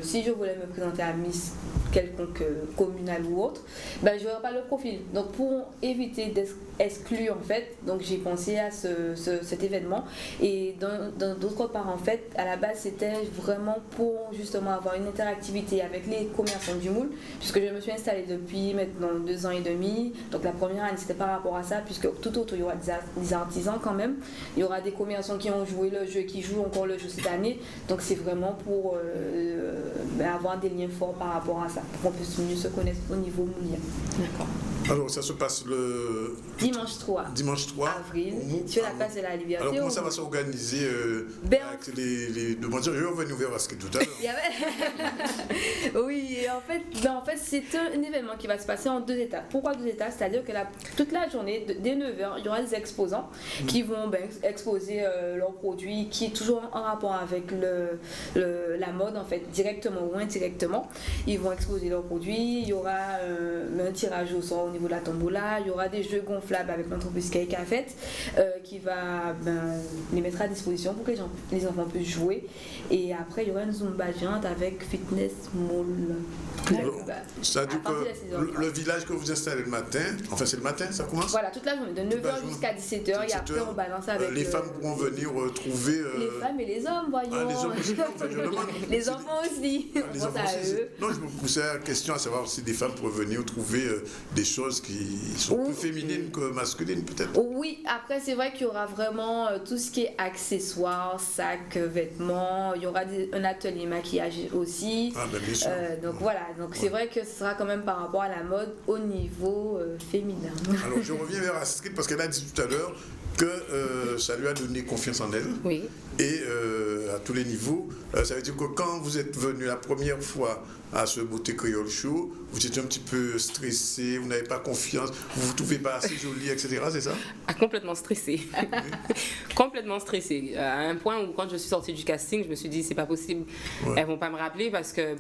si je voulais me présenter à Miss quelconque communale ou autre, je n'aurais pas le profil. Donc pour éviter d'être exclu, en fait, donc j'ai pensé à cet événement. Et d'autre part, en fait, à la base, c'était vraiment pour justement avoir une interactivité avec les commerçants du moule, puisque je me suis installée depuis maintenant 2 ans et demi. Donc la première année, c'était par rapport à ça, puisque tout autour, il y aura des artisans quand même. Il y aura des commerçants qui ont joué le jeu, qui jouent encore le jeu cette année. Donc c'est vraiment pour avoir des liens forts par rapport à ça, pour qu'on puisse mieux se connaître au niveau moulien. D'accord. Alors ça se passe le dimanche 3 avril sur la place de la Liberté. Alors comment ça va s'organiser avec les demandeurs? Je vais revenir vers Aski tout à l'heure. Oui, en fait c'est un événement qui va se passer en 2 étapes. Pourquoi 2 étapes? C'est-à-dire que toute la journée, dès 9h, il y aura des exposants qui vont exposer leurs produits, qui est toujours en rapport avec la mode, en fait, directement ou indirectement. Ils vont exposer leurs produits, il y aura un tirage au sort au niveau de la tombola, il y aura des jeux gonflables avec l'entreprise Cake à Fête qui va les mettre à disposition pour que les enfants puissent jouer. Et après, il y aura une Zumba géante avec fitness moule. C'est-à-dire que le village que vous installez le matin, enfin c'est le matin, ça commence? Voilà, toute la journée, de 9h jusqu'à 17h, et après on balance avec... Les femmes pourront venir trouver... Les femmes et les hommes, voyons. Les hommes aussi, je demande. Les enfants aussi, les enfants aussi. Non, je me posais la question à savoir si des femmes pourraient venir trouver des choses qui sont plus féminines que masculines, peut-être. Oui, après c'est vrai qu'il y aura vraiment tout ce qui est accessoires, sacs, vêtements, il y aura un atelier maquillage aussi. Bien sûr. Donc voilà, donc c'est vrai que ce sera quand même par rapport à la mode au niveau féminin. Alors je reviens vers Astrid parce qu'elle a dit tout à l'heure que ça lui a donné confiance en elle. Oui. Et à tous les niveaux. Ça veut dire que quand vous êtes venu la première fois à ce Beauté Créole Show, vous étiez un petit peu stressé, vous n'avez pas confiance, vous ne vous trouvez pas assez jolie, etc. C'est ça? Complètement stressé. Complètement stressé. À un point où quand je suis sortie du casting, je me suis dit c'est pas possible. Ouais. Elles vont pas me rappeler parce que...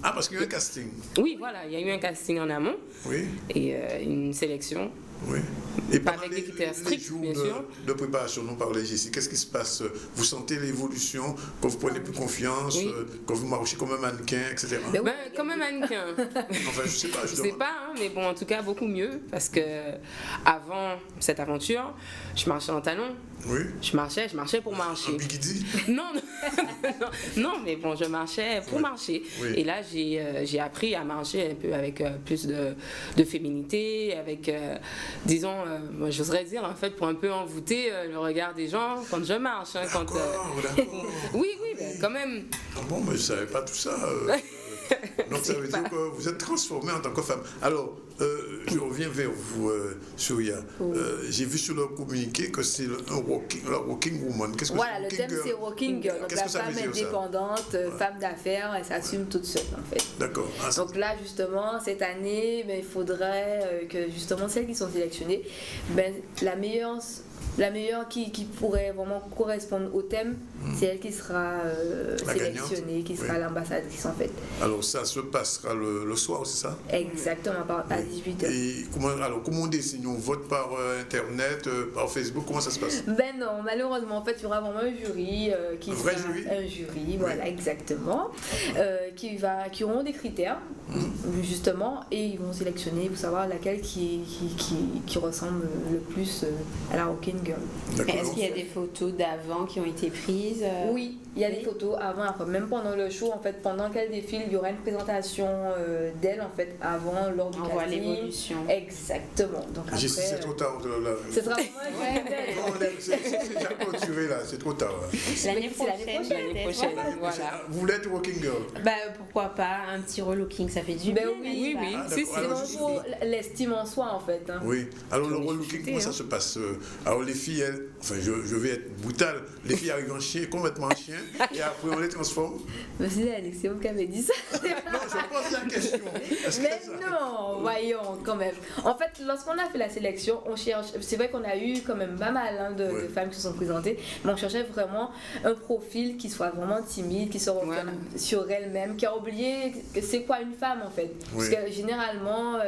parce qu'il y a eu un casting. Oui, voilà. Il y a eu un casting en amont. Oui. Et une sélection. Oui. Et pas avec des critères stricts, bien sûr. De préparation, nous parlons ici. Qu'est-ce qui se passe? Vous sentez l'évolution, quand vous prenez plus confiance, quand vous marchez comme un mannequin, etc. Comme un mannequin. Enfin, je sais pas. Je sais pas, hein, mais bon, en tout cas, beaucoup mieux. Parce que avant cette aventure, je marchais en talons. Oui. Je marchais pour marcher. Un bikini? Non, mais bon, je marchais pour marcher. Oui. Et là, j'ai appris à marcher un peu avec plus de féminité, avec, disons, j'oserais dire, en fait, pour un peu envoûter le regard des gens quand je marche. Hein, d'accord. Oui, quand même. Bon, mais je ne savais pas tout ça. Donc ça veut dire que vous êtes transformée en tant que femme. Alors, je reviens vers vous, Souria. J'ai vu sur le communiqué que c'est la Rocking Woman. Qu'est-ce que voilà, le thème c'est Rocking Girl. Donc la femme indépendante, femme d'affaires, elle s'assume toute seule en fait. D'accord. Donc là justement, cette année, il faudrait que justement celles qui sont sélectionnées, la meilleure qui pourrait vraiment correspondre au thème, c'est elle qui sera sélectionnée, qui sera l'ambassadrice en fait. Alors ça se passera le soir, c'est ça? Exactement, à 18h. Et comment on désigne? On vote par Internet, par Facebook, comment ça se passe? Non, malheureusement, en fait, il y aura vraiment un jury un jury, voilà, exactement, qui auront des critères, justement, et ils vont sélectionner pour savoir laquelle qui ressemble le plus à la Rocking Girl. Est-ce qu'il y a des photos d'avant qui ont été prises? Oui, il y a des photos avant, après. Même pendant le show, en fait, pendant qu'elle défile, il y aura une présentation d'elle, en fait, avant, lors du casting. On voit l'évolution. Exactement. Donc après, c'est trop tard. Ce sera vraiment c'est déjà clôturé là, c'est trop tard. L'année prochaine, voilà. Vous voulez être Rocking Girl? pourquoi pas un petit relooking, ça fait du bien. Oui, c'est pour l'estime en soi en fait. Hein. Oui, alors le relooking, comment ça se passe? Alors les filles, je vais être brutal, les filles arrivent en chien, complètement en chien, et après on les transforme. C'est Alexio qui avait dit ça. Non, je pose la question. Mais non, voyons quand même. En fait, lorsqu'on a fait la sélection, on cherche. C'est vrai qu'on a eu quand même pas mal de femmes qui se sont présentées, mais on cherchait vraiment un profil qui soit vraiment timide, qui soit sur elle-même, qui a oublié que c'est quoi une femme en fait. Parce que généralement,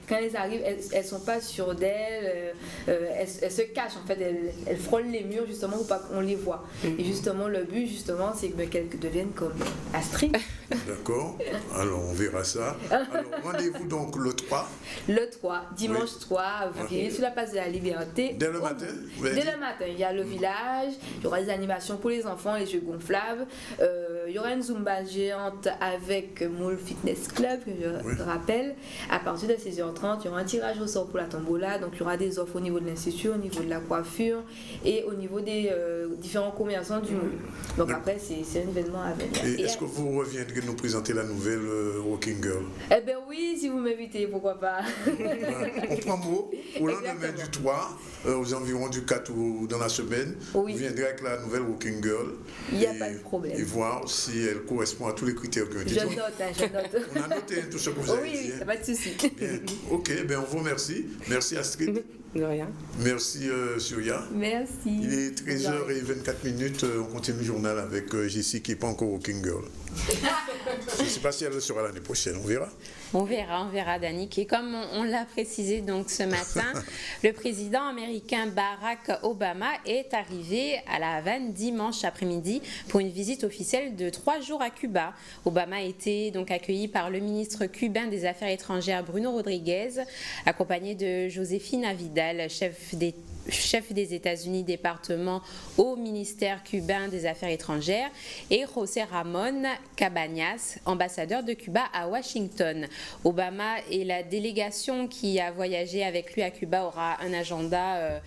quand elles arrivent, elles sont pas sûres d'elles, elles se cachent en fait, elles frôlent les murs justement pour pas qu'on les voit. Et justement, le but justement, c'est qu'elles deviennent comme Astrid. D'accord, alors on verra ça. Alors rendez-vous donc le 3. Le 3, dimanche 3 avril, sur la place de la Liberté. Dès le matin? Dès le matin, il y a le village, il y aura des animations pour les enfants, les jeux gonflables, il y aura une Zumba géante avec Moule Fitness Club, que je rappelle. À partir de 16h30, il y aura un tirage au sort pour la tombola, donc il y aura des offres au niveau de l'institut, au niveau de la coiffure et au niveau des différents commerçants du Moule. Donc après, c'est un événement à venir. Et est-ce que vous reviendrez nous présenter la nouvelle Walking Girl? Eh bien oui, si vous m'invitez, pourquoi pas. On prend mot, au lendemain du 3, aux environs du 4 ou dans la semaine, vous viendrez avec la nouvelle Walking Girl. Il n'y a pas de problème. Et voir si elle correspond à tous les critères qui ont été dit. Je note. On a noté tout ce que vous avez dit. Oui, pas de souci. Ok, on vous remercie. Merci Astrid. De rien. Merci Surya. Merci. Il est 13h24. On continue le journal avec Jessie qui n'est pas encore Walking Girl. Je ne sais pas si elle le sera l'année prochaine, on verra. On verra, Danick. Et comme on l'a précisé donc ce matin, le président américain Barack Obama est arrivé à La Havane dimanche après-midi pour une visite officielle de 3 jours à Cuba. Obama a été donc accueilli par le ministre cubain des Affaires étrangères Bruno Rodriguez, accompagné de Josefina Vidal, chef des États-Unis département au ministère cubain des Affaires étrangères, et José Ramón Cabañas, ambassadeur de Cuba à Washington. Obama et la délégation qui a voyagé avec lui à Cuba aura un agenda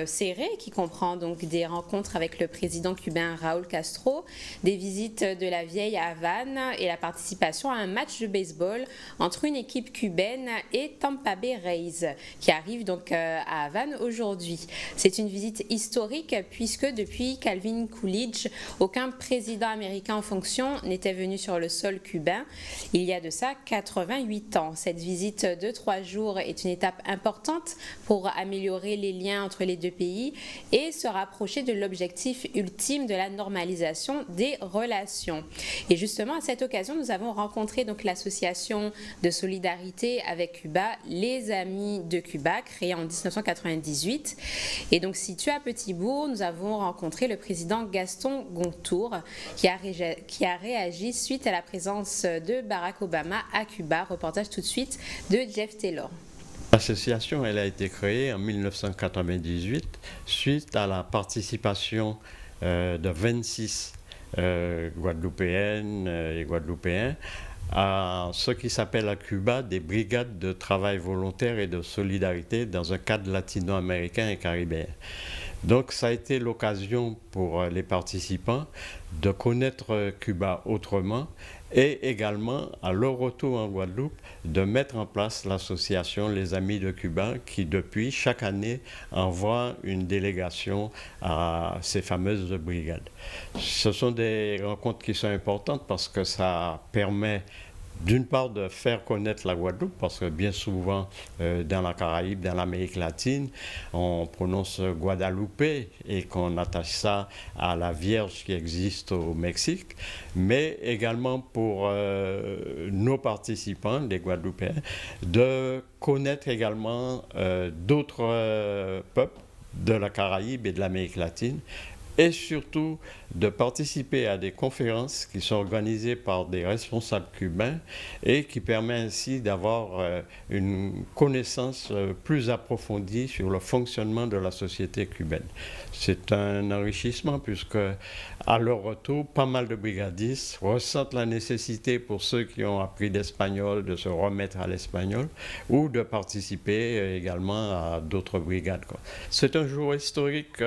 serré qui comprend donc des rencontres avec le président cubain Raúl Castro, des visites de la vieille Havane et la participation à un match de baseball entre une équipe cubaine et Tampa Bay Rays qui arrive donc à Havane aujourd'hui. C'est une visite historique puisque depuis Calvin Coolidge, aucun président américain en fonction n'était venu sur le sol cubain. Il y a de ça 88 ans. Cette visite de 3 jours est une étape importante pour améliorer les liens entre les deux pays et se rapprocher de l'objectif ultime de la normalisation des relations. Et justement, à cette occasion, nous avons rencontré donc l'association de solidarité avec Cuba, les Amis de Cuba, créée en 1998. Et donc, situé à Petit-Bourg, nous avons rencontré le président Gaston Gontour qui a réagi suite à la présence de Barack Obama à Cuba. Reportage tout de suite de Jeff Taylor. L'association elle a été créée en 1998 suite à la participation de 26 Guadeloupéennes et Guadeloupéens à ce qui s'appelle à Cuba des brigades de travail volontaire et de solidarité dans un cadre latino-américain et caribéen. Donc ça a été l'occasion pour les participants de connaître Cuba autrement et également, à leur retour en Guadeloupe, de mettre en place l'association Les Amis de Cuba qui, depuis, chaque année, envoie une délégation à ces fameuses brigades. Ce sont des rencontres qui sont importantes parce que ça permet d'une part de faire connaître la Guadeloupe, parce que bien souvent dans la Caraïbe, dans l'Amérique latine, on prononce Guadalupe et qu'on attache ça à la Vierge qui existe au Mexique, mais également pour nos participants, les Guadeloupéens, de connaître également d'autres peuples de la Caraïbe et de l'Amérique latine, et surtout de participer à des conférences qui sont organisées par des responsables cubains et qui permet ainsi d'avoir une connaissance plus approfondie sur le fonctionnement de la société cubaine. C'est un enrichissement puisque à leur retour, pas mal de brigadistes ressentent la nécessité pour ceux qui ont appris l'espagnol de se remettre à l'espagnol ou de participer également à d'autres brigades. C'est un jour historique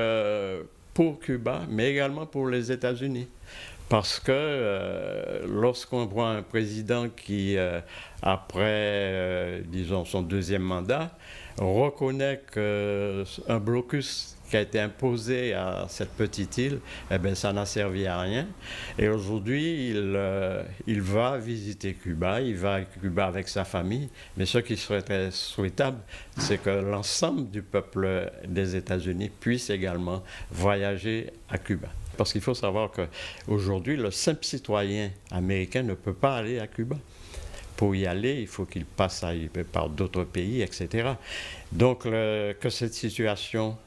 pour Cuba, mais également pour les États-Unis, Parce que lorsqu'on voit un président qui, après, disons, son deuxième mandat, reconnaît qu'un blocus qui a été imposé à cette petite île, eh bien, ça n'a servi à rien. Et aujourd'hui, il va visiter Cuba, il va à Cuba avec sa famille, mais ce qui serait très souhaitable, c'est que l'ensemble du peuple des États-Unis puisse également voyager à Cuba. Parce qu'il faut savoir qu'aujourd'hui, le simple citoyen américain ne peut pas aller à Cuba. Pour y aller, il faut qu'il passe par d'autres pays, etc. Donc, que cette situation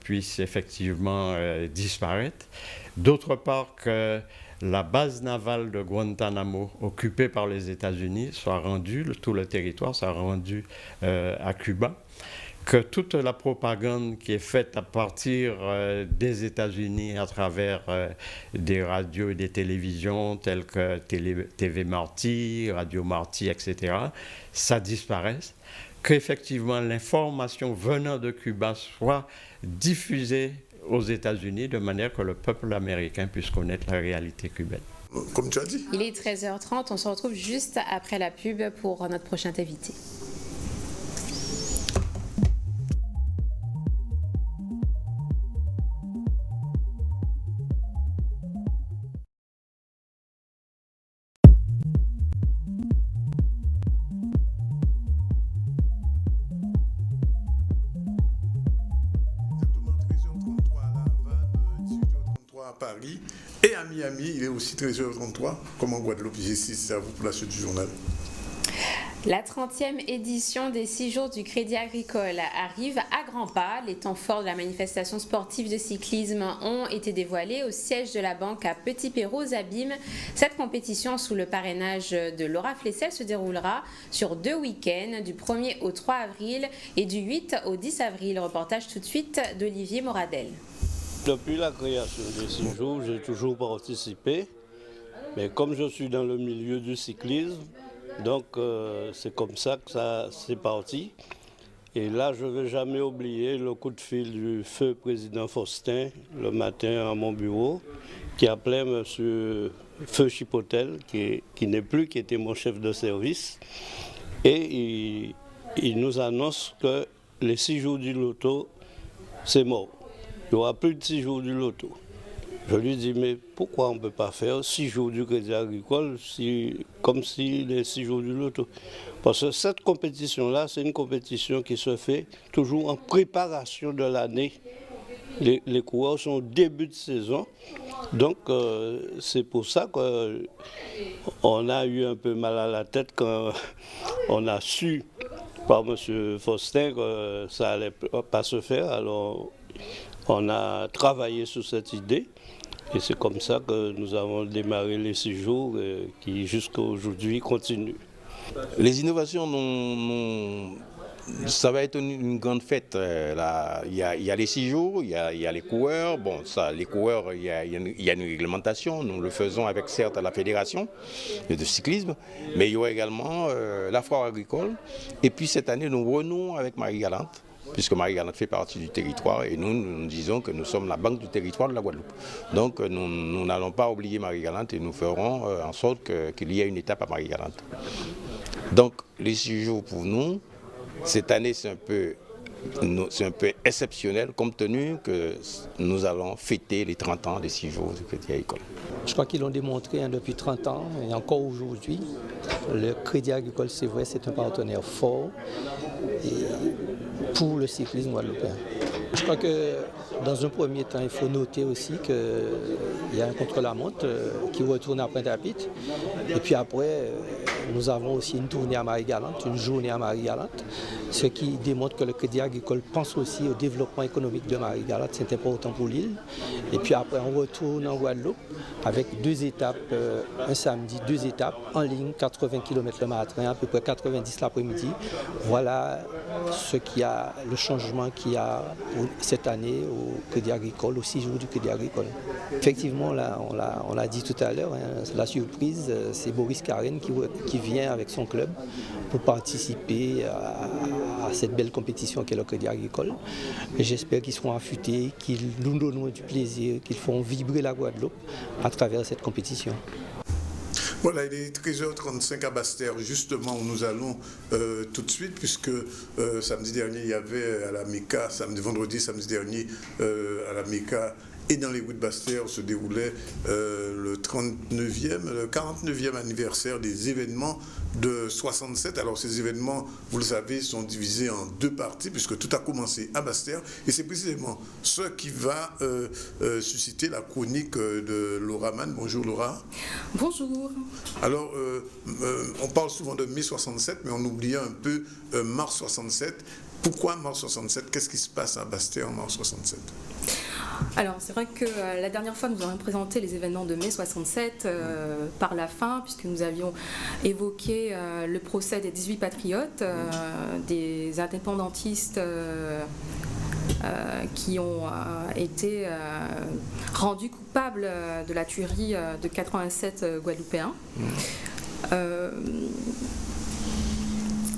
puisse effectivement disparaître. D'autre part, que la base navale de Guantanamo, occupée par les États-Unis, soit rendue, tout le territoire soit rendu à Cuba. Que toute la propagande qui est faite à partir des États-Unis à travers des radios et des télévisions telles que TV Marty, Radio Marty, etc., ça disparaisse. Qu'effectivement l'information venant de Cuba soit diffusée aux États-Unis de manière que le peuple américain puisse connaître la réalité cubaine. Comme tu as dit. Il est 13h30, on se retrouve juste après la pub pour notre prochain invité. Paris et à Miami, il est aussi 13h33, comme en Guadeloupe. C'est à vous pour la suite du journal. La 30e édition des 6 jours du Crédit Agricole arrive à grands pas. Les temps forts de la manifestation sportive de cyclisme ont été dévoilés au siège de la banque à Petit-Perros-Abîme. Cette compétition sous le parrainage de Laura Flessel se déroulera sur 2 week-ends, du 1er au 3 avril et du 8 au 10 avril. Reportage tout de suite d'Olivier Moradel. Depuis la création des 6 jours, j'ai toujours participé, mais comme je suis dans le milieu du cyclisme, donc c'est comme ça que ça c'est parti. Et là, je ne vais jamais oublier le coup de fil du feu président Faustin le matin à mon bureau, qui appelait M. Feu Chipotel, qui était mon chef de service, et il nous annonce que les 6 jours du loto, c'est mort. Il n'y aura plus de 6 jours du loto. Je lui dis, mais pourquoi on ne peut pas faire 6 jours du Crédit Agricole comme si les 6 jours du loto? Parce que cette compétition-là, c'est une compétition qui se fait toujours en préparation de l'année. Les coureurs sont au début de saison. Donc, c'est pour ça qu'on a eu un peu mal à la tête quand on a su par M. Faustin que ça n'allait pas se faire. Alors, on a travaillé sur cette idée et c'est comme ça que nous avons démarré les 6 jours qui jusqu'à aujourd'hui continuent. Les innovations, ça va être une grande fête. Là, il y a les 6 jours, il y a les coureurs. Bon, ça, les coureurs, il y a une réglementation. Nous le faisons avec certes la fédération de cyclisme, mais il y aura également la foire agricole. Et puis cette année, nous renouons avec Marie-Galante, puisque Marie-Galante fait partie du territoire et nous disons que nous sommes la banque du territoire de la Guadeloupe. Donc nous n'allons pas oublier Marie-Galante et nous ferons en sorte qu'il y ait une étape à Marie-Galante. Donc les 6 jours pour nous, cette année c'est un peu exceptionnel compte tenu que nous allons fêter les 30 ans des 6 jours du Crédit Agricole. Je crois qu'ils l'ont démontré depuis 30 ans et encore aujourd'hui. Le Crédit Agricole, c'est vrai, c'est un partenaire fort pour le cyclisme guadeloupéen. Je crois que dans un premier temps, il faut noter aussi qu'il y a un contre-la-montre qui retourne à Pointe-à-Pitre. Et puis après, nous avons aussi une tournée à Marie-Galante, une journée à Marie-Galante, ce qui démontre que le Crédit Agricole pense aussi au développement économique de Marie-Galante. C'est important pour l'île. Et puis après, on retourne en Guadeloupe avec 2 étapes, un samedi, 2 étapes en ligne, 80 km le matin, à peu près 90 l'après-midi. Voilà le changement qu'il y a pour cette année au Crédit Agricole, aux 6 jours du Crédit Agricole. Effectivement, là, on l'a dit tout à l'heure, hein, la surprise, c'est Boris Karen qui vient avec son club pour participer à cette belle compétition qu'est le Crédit Agricole. J'espère qu'ils seront affûtés, qu'ils nous donneront du plaisir, qu'ils feront vibrer la Guadeloupe à travers cette compétition. Voilà, il est 13h35 à Basse-Terre, justement, où nous allons tout de suite, puisque samedi dernier, il y avait à la MECA, vendredi, samedi dernier, à la MECA, et dans les rues de Basse-Terre se déroulait le 49e anniversaire des événements de 67. Alors ces événements, vous le savez, sont divisés en deux parties, puisque tout a commencé à Basse-Terre, et c'est précisément ce qui va susciter la chronique de Laura Mann. Bonjour Laura. Bonjour. Alors, on parle souvent de mai 67, mais on oublie un peu mars 67. Pourquoi mars 67? Qu'est-ce qui se passe à Basse-Terre en mars 67? Alors, c'est vrai que la dernière fois, nous avons présenté les événements de mai 67 par la fin, puisque nous avions évoqué le procès des 18 patriotes, des indépendantistes qui ont été rendus coupables de la tuerie de 87 Guadeloupéens.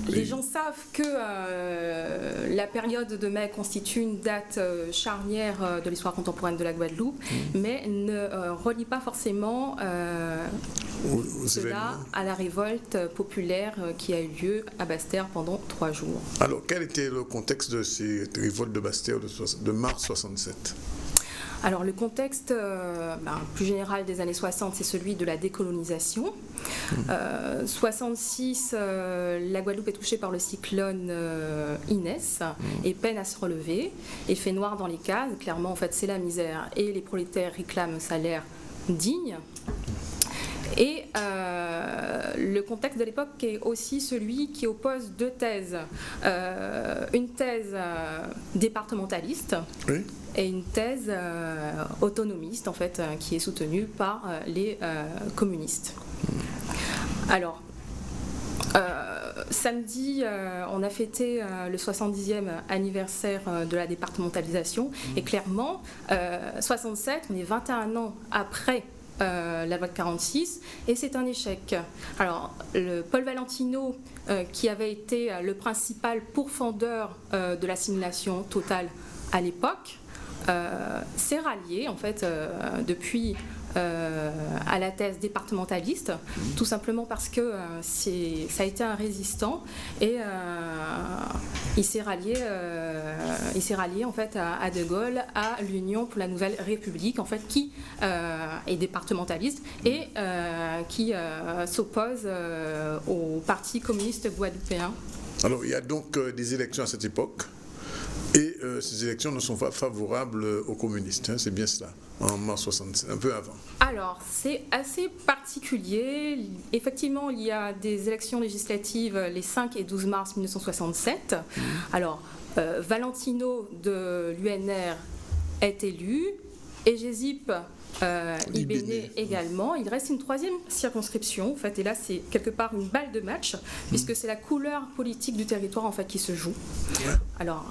Les gens savent que la période de mai constitue une date charnière de l'histoire contemporaine de la Guadeloupe, mais ne relient pas forcément cela à la révolte populaire qui a eu lieu à Basse-Terre pendant 3 jours. Alors, quel était le contexte de cette révolte de Basse-Terre de mars 67 ? Alors le contexte plus général des années 60, c'est celui de la décolonisation. 66, la Guadeloupe est touchée par le cyclone Inès et peine à se relever. Et fait noir dans les cases, clairement en fait c'est la misère et les prolétaires réclament un salaire digne. Et le contexte de l'époque est aussi celui qui oppose deux thèses. Une thèse départementaliste, oui, et une thèse autonomiste, en fait, qui est soutenue par les communistes. Alors, samedi, on a fêté le 70e anniversaire de la départementalisation, et clairement, 67, on est 21 ans après la loi de 46, et c'est un échec. Alors, Paul Valentino, qui avait été le principal pourfendeur de l'assimilation totale à l'époque, s'est rallié en fait depuis à la thèse départementaliste, tout simplement parce que ça a été un résistant, et il s'est rallié en fait à De Gaulle, à l'Union pour la Nouvelle République, en fait, qui est départementaliste et qui s'oppose au Parti communiste guadeloupéen. Alors il y a donc des élections à cette époque. Et ces élections ne sont pas favorables aux communistes, hein, c'est bien cela, en mars 67, un peu avant. Alors, c'est assez particulier. Effectivement, il y a des élections législatives les 5 et 12 mars 1967. Alors, Valentino de l'UNR est élu, et Gésip Ibéné également. Il reste une troisième circonscription, en fait, et là c'est quelque part une balle de match, puisque c'est la couleur politique du territoire en fait qui se joue. Ouais. Alors,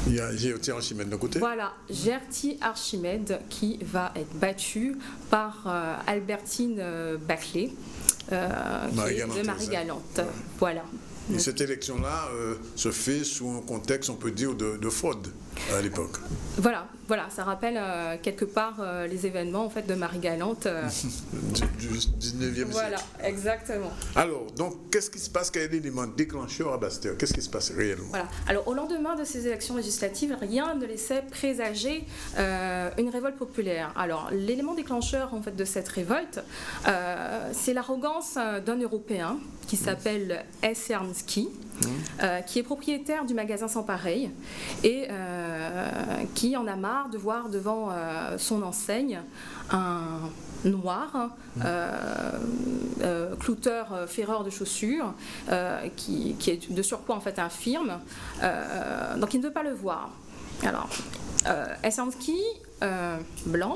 il y a Gertie Archimède d'un côté. Voilà, Gertie Archimède qui va être battue par Albertine Baclé, qui est de Marie-Galante. Ouais. Voilà. Et cette élection-là se fait sous un contexte, on peut dire, de fraude à l'époque. Voilà, ça rappelle quelque part les événements en fait, de Marie-Galante. Du 19e siècle. Voilà, exactement. Alors, donc, qu'est-ce qui se passe? Quel est l'élément déclencheur à Basse-Terre? Qu'est-ce qui se passe réellement? Voilà. Alors, au lendemain de ces élections législatives, rien ne laissait présager une révolte populaire. Alors, l'élément déclencheur en fait, de cette révolte, c'est l'arrogance d'un Européen qui s'appelle S. Ernski, qui est propriétaire du magasin Sans Pareil et qui en a marre de voir devant son enseigne un noir, clouteur, ferreur de chaussures, qui est de surcroît en fait infirme, donc il ne veut pas le voir. Alors, Essanski, blanc,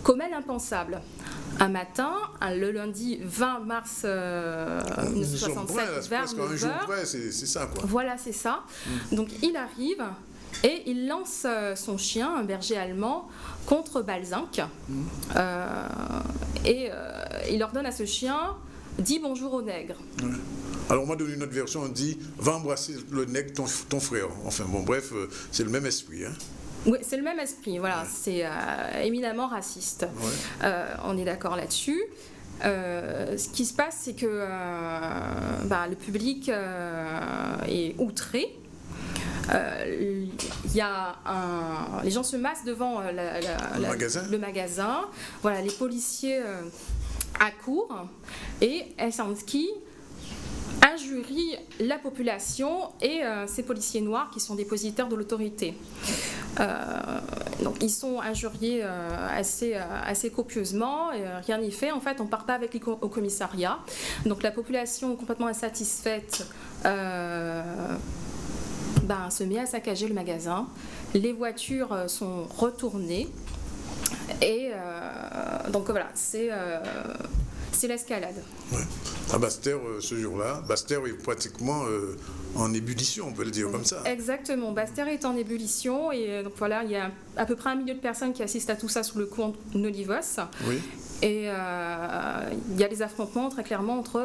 commet l'impensable. Un matin, le lundi 20 mars 1967, vers 9h. C'est ça, quoi. Voilà, c'est ça. Donc, il arrive Et il lance son chien, un berger allemand, contre Balzinc. Il ordonne à ce chien, dis bonjour au nègre. Ouais. Alors on m'a donné une autre version, on dit, va embrasser le nègre, ton frère. Enfin bon, bref, c'est le même esprit. Hein. Oui, c'est le même esprit, voilà, c'est éminemment raciste. On est d'accord là-dessus. Ce qui se passe, c'est que le public est outré. Les gens se massent devant le magasin. Voilà, les policiers accourent et Elsanski injurie la population et ces policiers noirs qui sont dépositaires de l'autorité. Donc ils sont injuriés assez copieusement, rien n'y fait. En fait, on ne part pas avec lui au commissariat. Donc la population complètement insatisfaite se met à saccager le magasin. Les voitures sont retournées. Et donc voilà, c'est l'escalade. Ouais. À Basse-Terre, ce jour-là, Basse-Terre est pratiquement en ébullition, on peut le dire comme ça. Exactement, Basse-Terre est en ébullition et donc voilà, il y a à peu près 1 million de personnes qui assistent à tout ça sous le coup Nolivos. Oui. Et il y a des affrontements très clairement entre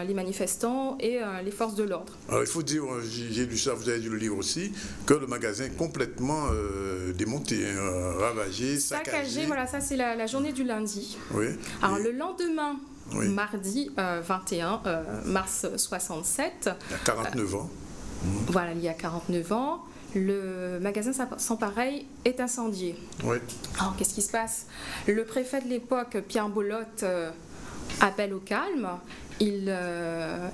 les manifestants et les forces de l'ordre. Alors il faut dire, j'ai lu ça, vous avez dû le lire aussi, que le magasin est complètement démonté, ravagé, saccagé. Voilà, ça c'est la journée du lundi. Oui. Alors le lendemain, mardi 21 mars 67. Il y a 49 ans. Voilà, il y a 49 ans. Le magasin sans pareil est incendié. Oui. Alors, qu'est-ce qui se passe? Le préfet de l'époque, Pierre Bolotte, appelle au calme. Il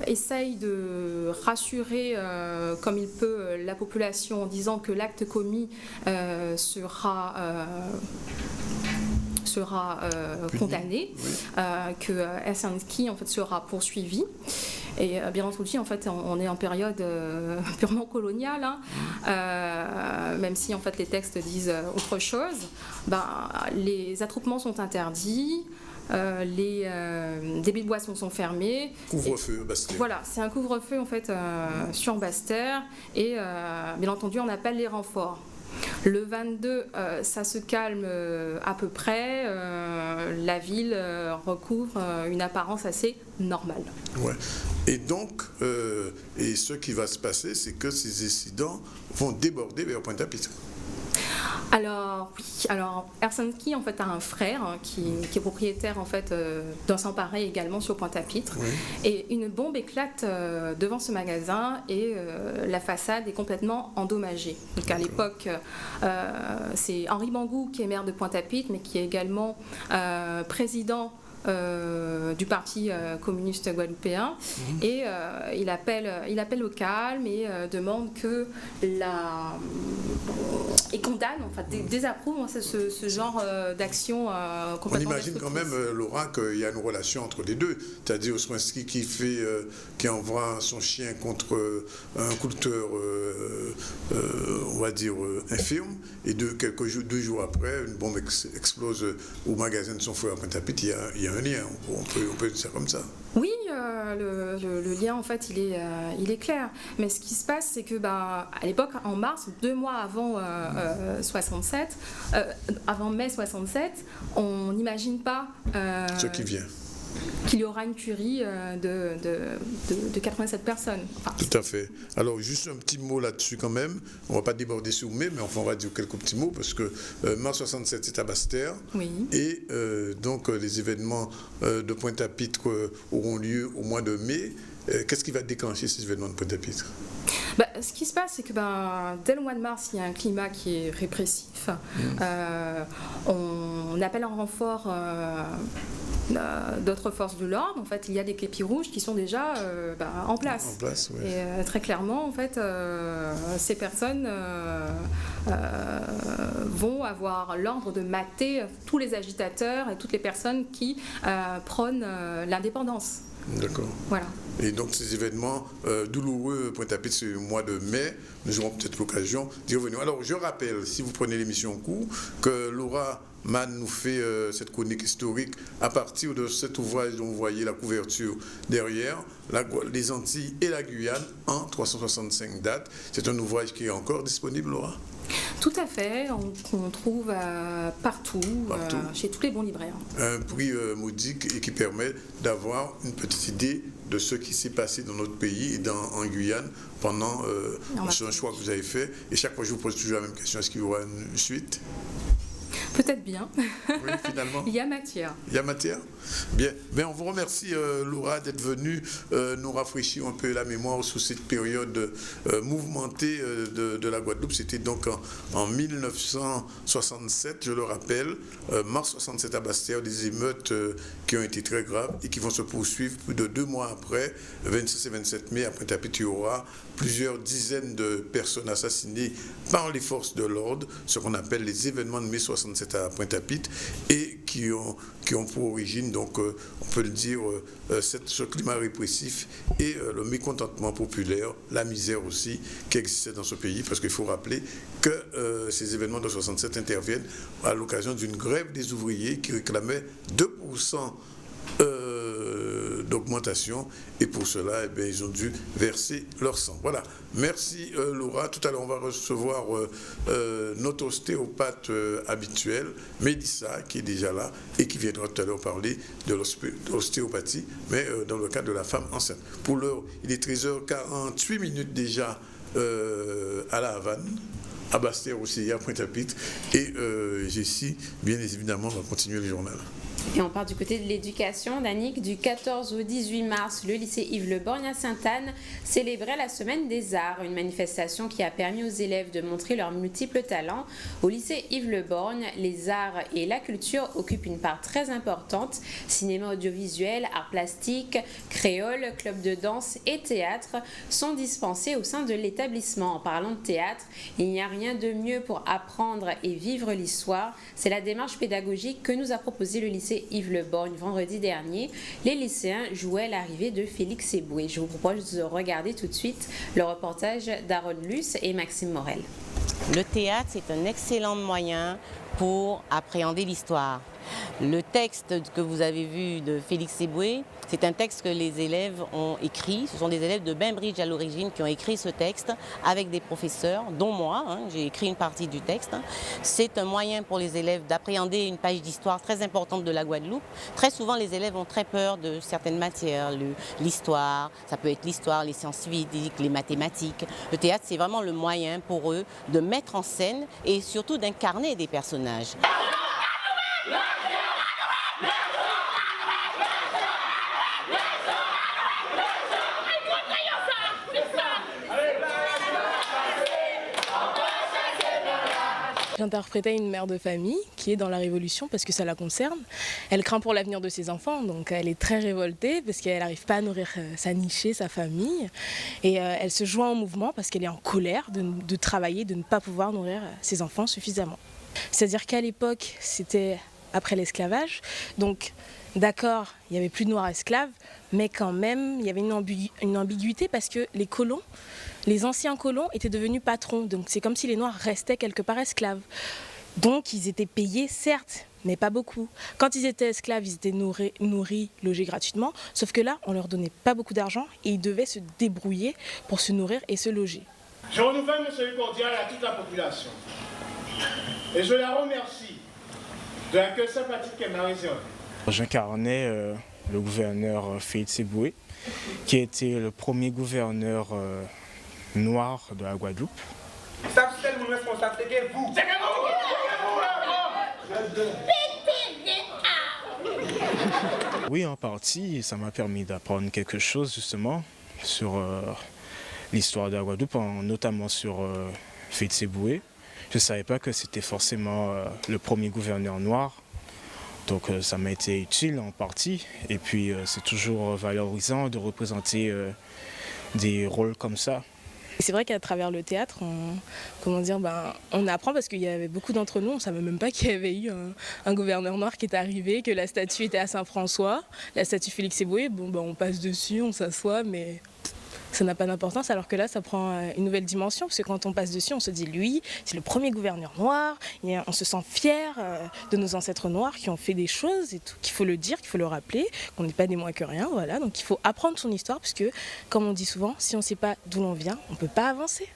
essaye de rassurer comme il peut la population en disant que l'acte commis sera condamné, que Elsanski en fait sera poursuivi. Et bien entendu, en fait, on est en période purement coloniale, même si en fait les textes disent autre chose. Les attroupements sont interdits. Les débits de boissons sont fermés. Couvre-feu, Basse-Terre. Voilà, c'est un couvre-feu en fait sur Basse-Terre et bien entendu on appelle les renforts. Le 22, ça se calme à peu près. La ville recouvre une apparence assez normale. Ouais. Et donc, et ce qui va se passer, c'est que ces incidents vont déborder vers Pointe-à-Pitre. Alors oui, Elsanski en fait a un frère qui est propriétaire en fait d'un sans pareil également sur Pointe-à-Pitre, et une bombe éclate devant ce magasin et la façade est complètement endommagée. Donc à l'époque, c'est Henri Bangou qui est maire de Pointe-à-Pitre, mais qui est également président du Parti communiste guadeloupéen, et il appelle au calme et demande que et condamne, enfin désapprouve ce genre d'action complètement. On imagine quand même, Laura, qu'il y a une relation entre les deux, c'est-à-dire Osmanski qui envoie son chien contre un culteur, on va dire infirme, et 2 jours après, une bombe explose au magasin de son frère à Pointe-à-Pitre. Il y a un lien, on peut dire ça comme ça. Oui, le lien en fait il est clair. Mais ce qui se passe, c'est que à l'époque, en mars, 2 mois avant avant mai 67, on n'imagine pas ce qui vient. Qu'il y aura une tuerie de 87 personnes. Enfin, tout à fait. Alors, juste un petit mot là-dessus quand même. On ne va pas déborder sur mai, mais enfin, on va dire quelques petits mots parce que mars 67, c'est à Basse-Terre. Oui. Et donc, les événements de Pointe-à-Pitre auront lieu au mois de mai. Qu'est-ce qui va déclencher ces événements de Pointe-à-Pitre? Ce qui se passe, c'est que dès le mois de mars, il y a un climat qui est répressif. On appelle en renfort d'autres forces de l'ordre. En fait, il y a des képis rouges qui sont déjà en place. Oui. Et très clairement, en fait, ces personnes vont avoir l'ordre de mater tous les agitateurs et toutes les personnes qui prônent l'indépendance. D'accord. Voilà. Et donc ces événements douloureux, Pointe-à-Pitre, c'est le mois de mai, nous aurons peut-être l'occasion d'y revenir. Alors je rappelle, si vous prenez l'émission en cours, que Laura Man nous fait cette chronique historique à partir de cet ouvrage dont vous voyez la couverture derrière, les Antilles et la Guyane en 365 dates. C'est un ouvrage qui est encore disponible, Laura? Tout à fait, qu'on trouve partout. Chez tous les bons libraires. Un prix modique et qui permet d'avoir une petite idée de ce qui s'est passé dans notre pays et en Guyane pendant ce choix que vous avez fait. Et chaque fois, je vous pose toujours la même question, est-ce qu'il y aura une suite? Peut-être bien. Oui, finalement. Il y a matière. Il y a matière. Bien. On vous remercie, Laura, d'être venue nous rafraîchir un peu la mémoire sous cette période mouvementée de la Guadeloupe. C'était donc en 1967, je le rappelle, mars 67 à Basse-Terre, des émeutes qui ont été très graves et qui vont se poursuivre plus de 2 mois après, 26 et 27 mai, après Pointe-à-Pitre, il y aura plusieurs dizaines de personnes assassinées par les forces de l'ordre, ce qu'on appelle les événements de mai 67 à Pointe-à-Pitre, et qui ont pour origine, donc on peut le dire, ce climat répressif et le mécontentement populaire, la misère aussi qui existait dans ce pays, parce qu'il faut rappeler que ces événements de 67 interviennent à l'occasion d'une grève des ouvriers qui réclamait 2% d'augmentation, et pour cela, ils ont dû verser leur sang. Voilà. Merci Laura. Tout à l'heure, on va recevoir notre ostéopathe habituel, Mélissa, qui est déjà là et qui viendra tout à l'heure parler de l'ostéopathie, mais dans le cadre de la femme enceinte. Pour l'heure, il est 13h48 déjà à La Havane, à Basse-Terre aussi, à Pointe-à-Pitre, et Jessie, bien évidemment, va continuer le journal. Et on part du côté de l'éducation, Danick. Du 14 au 18 mars, le lycée Yves-Le-Borgne à Sainte-Anne célébrait la Semaine des Arts, une manifestation qui a permis aux élèves de montrer leurs multiples talents. Au lycée Yves-Le-Borgne, les arts et la culture occupent une part très importante. Cinéma audiovisuel, arts plastiques, créole, club de danse et théâtre sont dispensés au sein de l'établissement. En parlant de théâtre, il n'y a rien de mieux pour apprendre et vivre l'histoire. C'est la démarche pédagogique que nous a proposé le lycée Yves-Le-Borgne vendredi dernier. Les lycéens jouaient l'arrivée de Félix Eboué. Je vous propose de regarder tout de suite le reportage d'Aaron Luce et Maxime Morel. Le théâtre, c'est un excellent moyen pour appréhender l'histoire. Le texte que vous avez vu de Félix Eboué, c'est un texte que les élèves ont écrit. Ce sont des élèves de Bainbridge à l'origine qui ont écrit ce texte avec des professeurs, dont moi. J'ai écrit une partie du texte. C'est un moyen pour les élèves d'appréhender une page d'histoire très importante de la Guadeloupe. Très souvent, les élèves ont très peur de certaines matières. L'histoire, ça peut être l'histoire, les sciences civiques, les mathématiques. Le théâtre, c'est vraiment le moyen pour eux de mettre en scène et surtout d'incarner des personnages. J'interprétais une mère de famille qui est dans la Révolution parce que ça la concerne. Elle craint pour l'avenir de ses enfants, donc elle est très révoltée parce qu'elle n'arrive pas à nourrir sa nichée, sa famille. Et elle se joint au mouvement parce qu'elle est en colère de travailler, de ne pas pouvoir nourrir ses enfants suffisamment. C'est-à-dire qu'à l'époque, c'était après l'esclavage, donc d'accord, il n'y avait plus de noirs esclaves, mais quand même, il y avait une ambiguïté parce que les colons, les anciens colons étaient devenus patrons, donc c'est comme si les noirs restaient quelque part esclaves. Donc ils étaient payés, certes, mais pas beaucoup. Quand ils étaient esclaves, ils étaient nourris, logés gratuitement, sauf que là, on leur donnait pas beaucoup d'argent et ils devaient se débrouiller pour se nourrir et se loger. Je renouvelle mon salut cordial à toute la population et je la remercie de l'accueil sympathique qu'elle m'a réservé. J'incarnais le gouverneur Félix Eboué, qui a été le premier gouverneur noir de la Guadeloupe. Ça, c'est mon responsable, c'est vous. C'est vous. Oui, en partie, ça m'a permis d'apprendre quelque chose justement sur l'histoire de la Guadeloupe, notamment sur Félix Eboué. Je ne savais pas que c'était forcément le premier gouverneur noir. Donc ça m'a été utile en partie, et puis c'est toujours valorisant de représenter des rôles comme ça. C'est vrai qu'à travers le théâtre, on apprend parce qu'il y avait beaucoup d'entre nous, on ne savait même pas qu'il y avait eu un gouverneur noir qui est arrivé, que la statue était à Saint-François, la statue Félix Eboué, on passe dessus, on s'assoit, mais ça n'a pas d'importance, alors que là, ça prend une nouvelle dimension, parce que quand on passe dessus, on se dit, lui, c'est le premier gouverneur noir, et on se sent fier de nos ancêtres noirs qui ont fait des choses, et tout, qu'il faut le dire, qu'il faut le rappeler, qu'on n'est pas des moins que rien, voilà. Donc il faut apprendre son histoire, parce que, comme on dit souvent, si on ne sait pas d'où l'on vient, on ne peut pas avancer.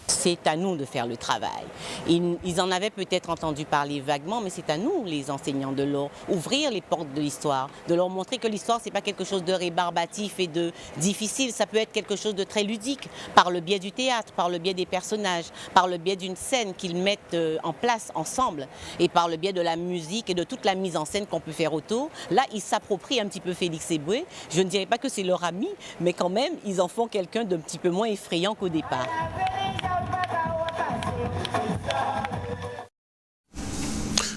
C'est à nous de faire le travail. Ils en avaient peut-être entendu parler vaguement, mais c'est à nous, les enseignants, de leur ouvrir les portes de l'histoire, de leur montrer que l'histoire, ce n'est pas quelque chose de rébarbatif et de difficile, ça peut être quelque chose de très ludique, par le biais du théâtre, par le biais des personnages, par le biais d'une scène qu'ils mettent en place ensemble, et par le biais de la musique et de toute la mise en scène qu'on peut faire autour. Là, ils s'approprient un petit peu Félix Eboué. Je ne dirais pas que c'est leur ami, mais quand même, ils en font quelqu'un d'un petit peu moins effrayant qu'au départ.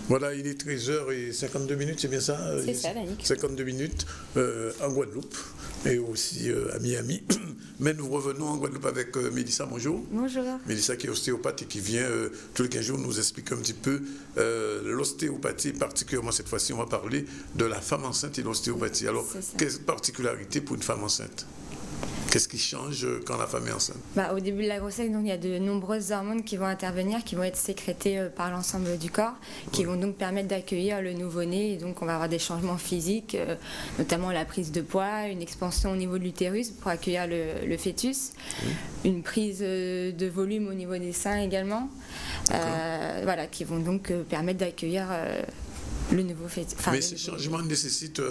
Voilà, il est 13h52, c'est bien ça? C'est ça, Danick. 52 minutes en Guadeloupe et aussi à Miami. Mais nous revenons en Guadeloupe avec Mélissa, bonjour. Bonjour. Mélissa qui est ostéopathe et qui vient tous les 15 jours nous expliquer un petit peu l'ostéopathie, particulièrement cette fois-ci, on va parler de la femme enceinte et l'ostéopathie. Alors, quelle particularité pour une femme enceinte? Qu'est-ce qui change quand la femme est enceinte? Au début de la grossesse, donc, il y a de nombreuses hormones qui vont intervenir, qui vont être sécrétées par l'ensemble du corps, qui vont donc permettre d'accueillir le nouveau-né. Et donc on va avoir des changements physiques, notamment la prise de poids, une expansion au niveau de l'utérus pour accueillir le fœtus, une prise de volume au niveau des seins également, voilà, qui vont donc permettre d'accueillir le nouveau fœtus. Mais ces changements nécessitent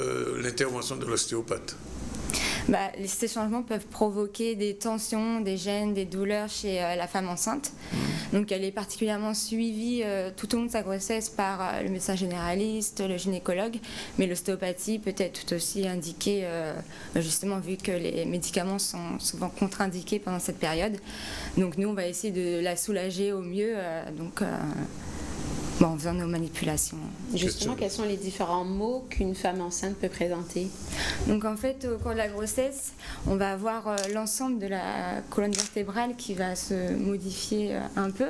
l'intervention de l'ostéopathe? Ces changements peuvent provoquer des tensions, des gènes, des douleurs chez la femme enceinte. Donc elle est particulièrement suivie tout au long de sa grossesse par le médecin généraliste, le gynécologue, mais l'ostéopathie peut être tout aussi indiquée, justement vu que les médicaments sont souvent contre-indiqués pendant cette période. Donc nous on va essayer de la soulager au mieux. En faisant nos manipulations. Justement, quels sont les différents maux qu'une femme enceinte peut présenter? Donc en fait, au cours de la grossesse, on va avoir l'ensemble de la colonne vertébrale qui va se modifier un peu,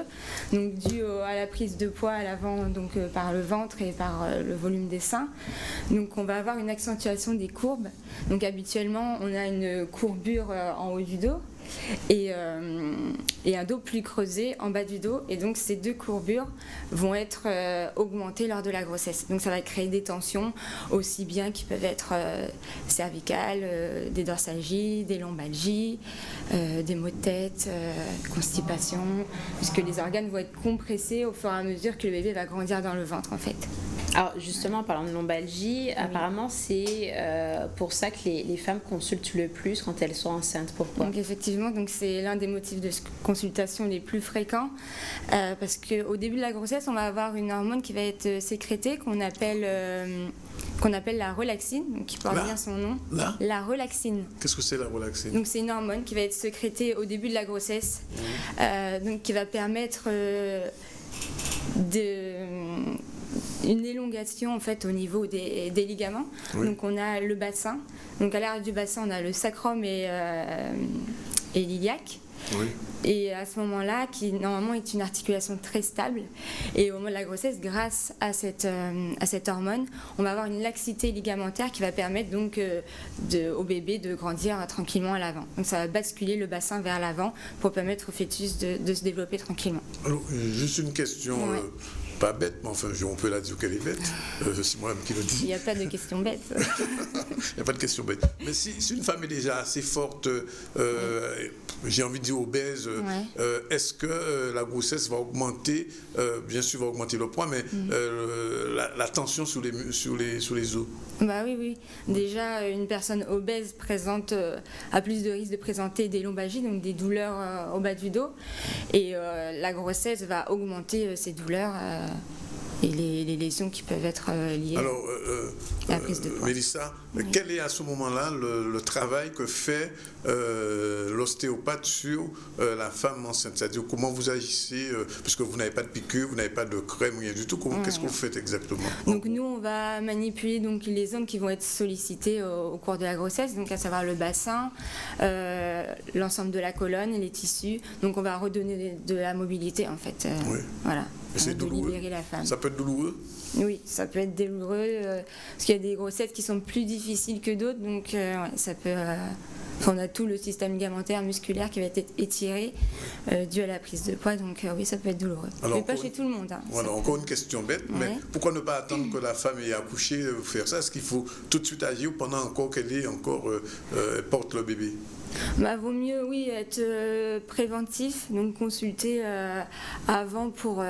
donc dû à la prise de poids à l'avant, donc par le ventre et par le volume des seins. Donc on va avoir une accentuation des courbes. Donc habituellement, on a une courbure en haut du dos. Et un dos plus creusé en bas du dos, et donc ces deux courbures vont être augmentées lors de la grossesse. Donc ça va créer des tensions aussi bien qui peuvent être cervicales, des dorsalgies, des lombalgies, des maux de tête, constipation, puisque les organes vont être compressés au fur et à mesure que le bébé va grandir dans le ventre en fait. Alors justement, en parlant de lombalgie, apparemment c'est pour ça que les femmes consultent le plus quand elles sont enceintes. Pourquoi? Donc effectivement, c'est l'un des motifs de consultation les plus fréquents, parce qu'au début de la grossesse, on va avoir une hormone qui va être sécrétée qu'on appelle la relaxine, donc qui porte bien son nom. La relaxine. Qu'est-ce que c'est la relaxine? Donc c'est une hormone qui va être sécrétée au début de la grossesse, donc qui va permettre une élongation en fait au niveau des ligaments. Donc on a le bassin. Donc à l'arrière du bassin, on a le sacrum et l'iliaque. Et à ce moment-là, qui normalement est une articulation très stable, et au moment de la grossesse, grâce à cette hormone, on va avoir une laxité ligamentaire qui va permettre donc au bébé de grandir tranquillement à l'avant. Donc ça va basculer le bassin vers l'avant pour permettre au fœtus de se développer tranquillement. Alors, juste une question. Pas bête, mais enfin, on peut la dire qu'elle est bête. C'est moi-même qui le dis. Il n'y a pas de question bête. Il n'y a pas de question bête. Mais si une femme est déjà assez forte, j'ai envie de dire obèse, est-ce que la grossesse va augmenter, bien sûr va augmenter le poids, mais la tension sur les os? Oui. Déjà, une personne obèse a plus de risque de présenter des lombalgies, donc des douleurs au bas du dos. Et la grossesse va augmenter ces douleurs et les lésions qui peuvent être liées à la prise de poids. Mélissa, quel est à ce moment-là le travail que fait l'ostéopathe sur la femme enceinte? C'est-à-dire comment vous agissez, puisque vous n'avez pas de piqûre, vous n'avez pas de crème, rien du tout. Qu'est-ce que vous faites exactement? Donc nous, on va manipuler donc, les zones qui vont être sollicitées au cours de la grossesse, donc à savoir le bassin, l'ensemble de la colonne, les tissus. Donc on va redonner de la mobilité en fait. Voilà. C'est douloureux. Libérer la femme. Ça peut être douloureux? Oui, ça peut être douloureux parce qu'il y a des grossesses qui sont plus difficiles que d'autres, donc ça peut on a tout le système ligamentaire, musculaire qui va être étiré dû à la prise de poids. Donc oui, ça peut être douloureux. Alors, mais pas chez tout le monde. Voilà, encore une question bête, mais pourquoi ne pas attendre que la femme ait accouché, faire ça? Est-ce qu'il faut tout de suite agir pendant encore qu'elle est porte le bébé? Vaut mieux, oui, être préventif, donc consulter avant pour...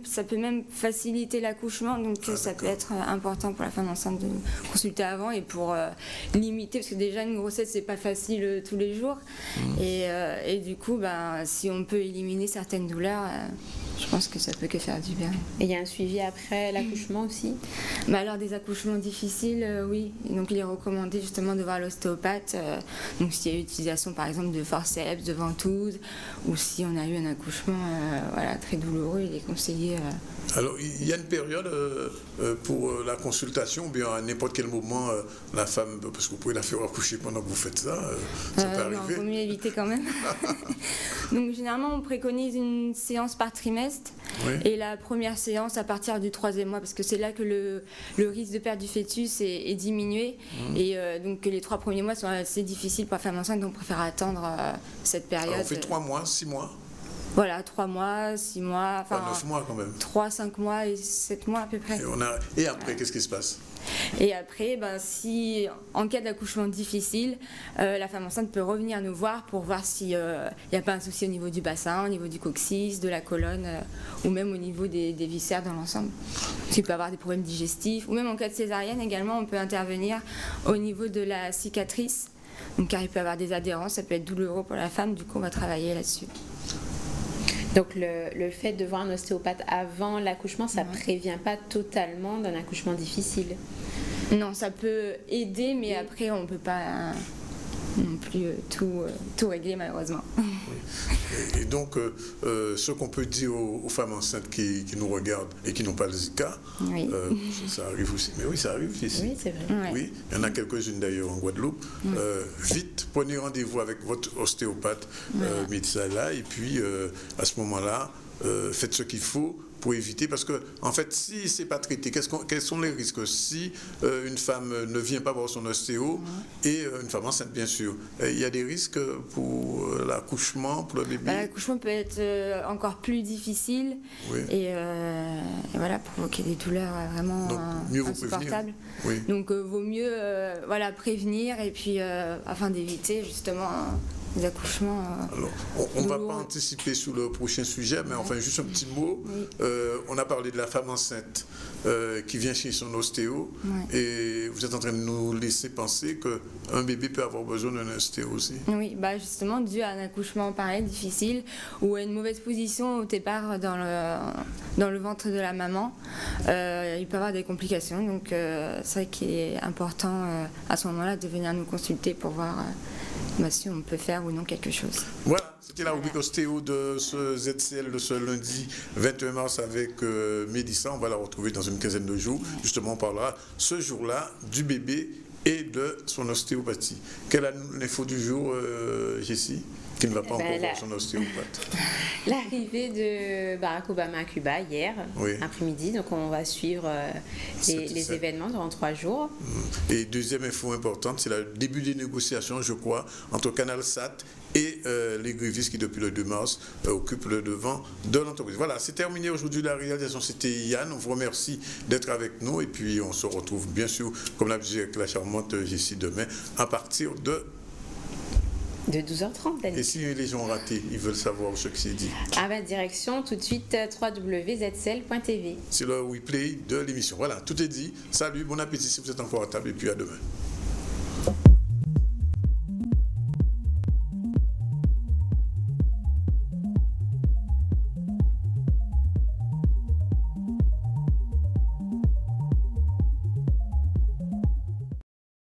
ça peut même faciliter l'accouchement, donc ça peut être important pour la femme enceinte de consulter avant et pour limiter, parce que déjà une grossesse, c'est pas facile tous les jours. Et du coup, si on peut éliminer certaines douleurs, je pense que ça peut que faire du bien. Et il y a un suivi après l'accouchement aussi? Alors des accouchements difficiles, oui. Donc il est recommandé justement de voir l'ostéopathe. Donc s'il y a eu utilisation par exemple de forceps, de ventouses, ou si on a eu un accouchement très douloureux, il est conseillé. Alors il y a une période pour la consultation, ou bien à n'importe quel moment la femme, parce que vous pouvez la faire accoucher pendant que vous faites ça, ça peut arriver. Non, il vaut mieux éviter quand même. Donc généralement on préconise une séance par trimestre. Et la première séance à partir du 3e mois, parce que c'est là que le risque de perte du fœtus est diminué. Et donc les 3 premiers mois sont assez difficiles pour la femme enceinte, donc on préfère attendre cette période. Alors on fait 3 mois, 6 mois? Voilà, 3 mois, 6 mois, 9 mois quand même. 3, 5 mois et 7 mois à peu près. Et après, qu'est-ce qui se passe? Et après, si en cas d'accouchement difficile, la femme enceinte peut revenir nous voir pour voir s'il n'y a pas un souci au niveau du bassin, au niveau du coccyx, de la colonne, ou même au niveau des viscères dans l'ensemble. Il peut y avoir des problèmes digestifs, ou même en cas de césarienne également, on peut intervenir au niveau de la cicatrice. Donc, car il peut y avoir des adhérences, ça peut être douloureux pour la femme, du coup on va travailler là-dessus. Donc le fait de voir un ostéopathe avant l'accouchement, ça ne prévient pas totalement d'un accouchement difficile? Non, ça peut aider, mais après on ne peut pas non plus tout régler malheureusement. Et donc, ce qu'on peut dire aux femmes enceintes qui nous regardent et qui n'ont pas le Zika, ça arrive aussi. Mais oui, ça arrive ici. Oui, c'est vrai. Oui, il y en a quelques-unes d'ailleurs en Guadeloupe. Vite, prenez rendez-vous avec votre ostéopathe médecin là, et puis à ce moment-là, faites ce qu'il faut pour éviter, parce que en fait, si c'est pas traité, quels sont les risques si une femme ne vient pas voir son ostéo et une femme enceinte, bien sûr, il y a des risques pour l'accouchement, pour le bébé? L'accouchement peut être encore plus difficile et voilà, provoquer des douleurs vraiment insupportables. Donc vaut mieux prévenir et puis afin d'éviter justement les accouchements. Alors, on ne va pas anticiper sur le prochain sujet, mais enfin juste un petit mot. On a parlé de la femme enceinte qui vient chez son ostéo, et vous êtes en train de nous laisser penser qu'un bébé peut avoir besoin d'un ostéo aussi. Oui, justement dû à un accouchement pareil, difficile, ou à une mauvaise position au départ dans le ventre de la maman, il peut y avoir des complications. Donc c'est vrai qu'il est important à ce moment-là de venir nous consulter pour voir si on peut faire ou non quelque chose. Voilà, c'était la rubrique ostéo de ce ZCL de ce lundi 21 mars avec Mélissa. On va la retrouver dans une quinzaine de jours. Justement, on parlera ce jour-là du bébé et de son ostéopathie. Quelle est l'info du jour, Jessie, qui ne va pas encore voir son ostéopathe? L'arrivée de Barack Obama à Cuba hier après-midi, donc on va suivre les événements durant 3 jours. Et deuxième info importante, c'est le début des négociations, je crois, entre CanalSat et les grévistes qui, depuis le 2 mars, occupent le devant de l'entreprise. Voilà, c'est terminé aujourd'hui la réalisation. C'était Yann. On vous remercie d'être avec nous et puis on se retrouve bien sûr, comme l'habitude, avec la charmante Jessie demain à partir de 12h30. Et si les gens ont raté, ils veulent savoir ce qui s'est dit? Direction tout de suite www.zcl.tv. C'est le replay de l'émission. Voilà, tout est dit. Salut, bon appétit si vous êtes encore à table et puis à demain.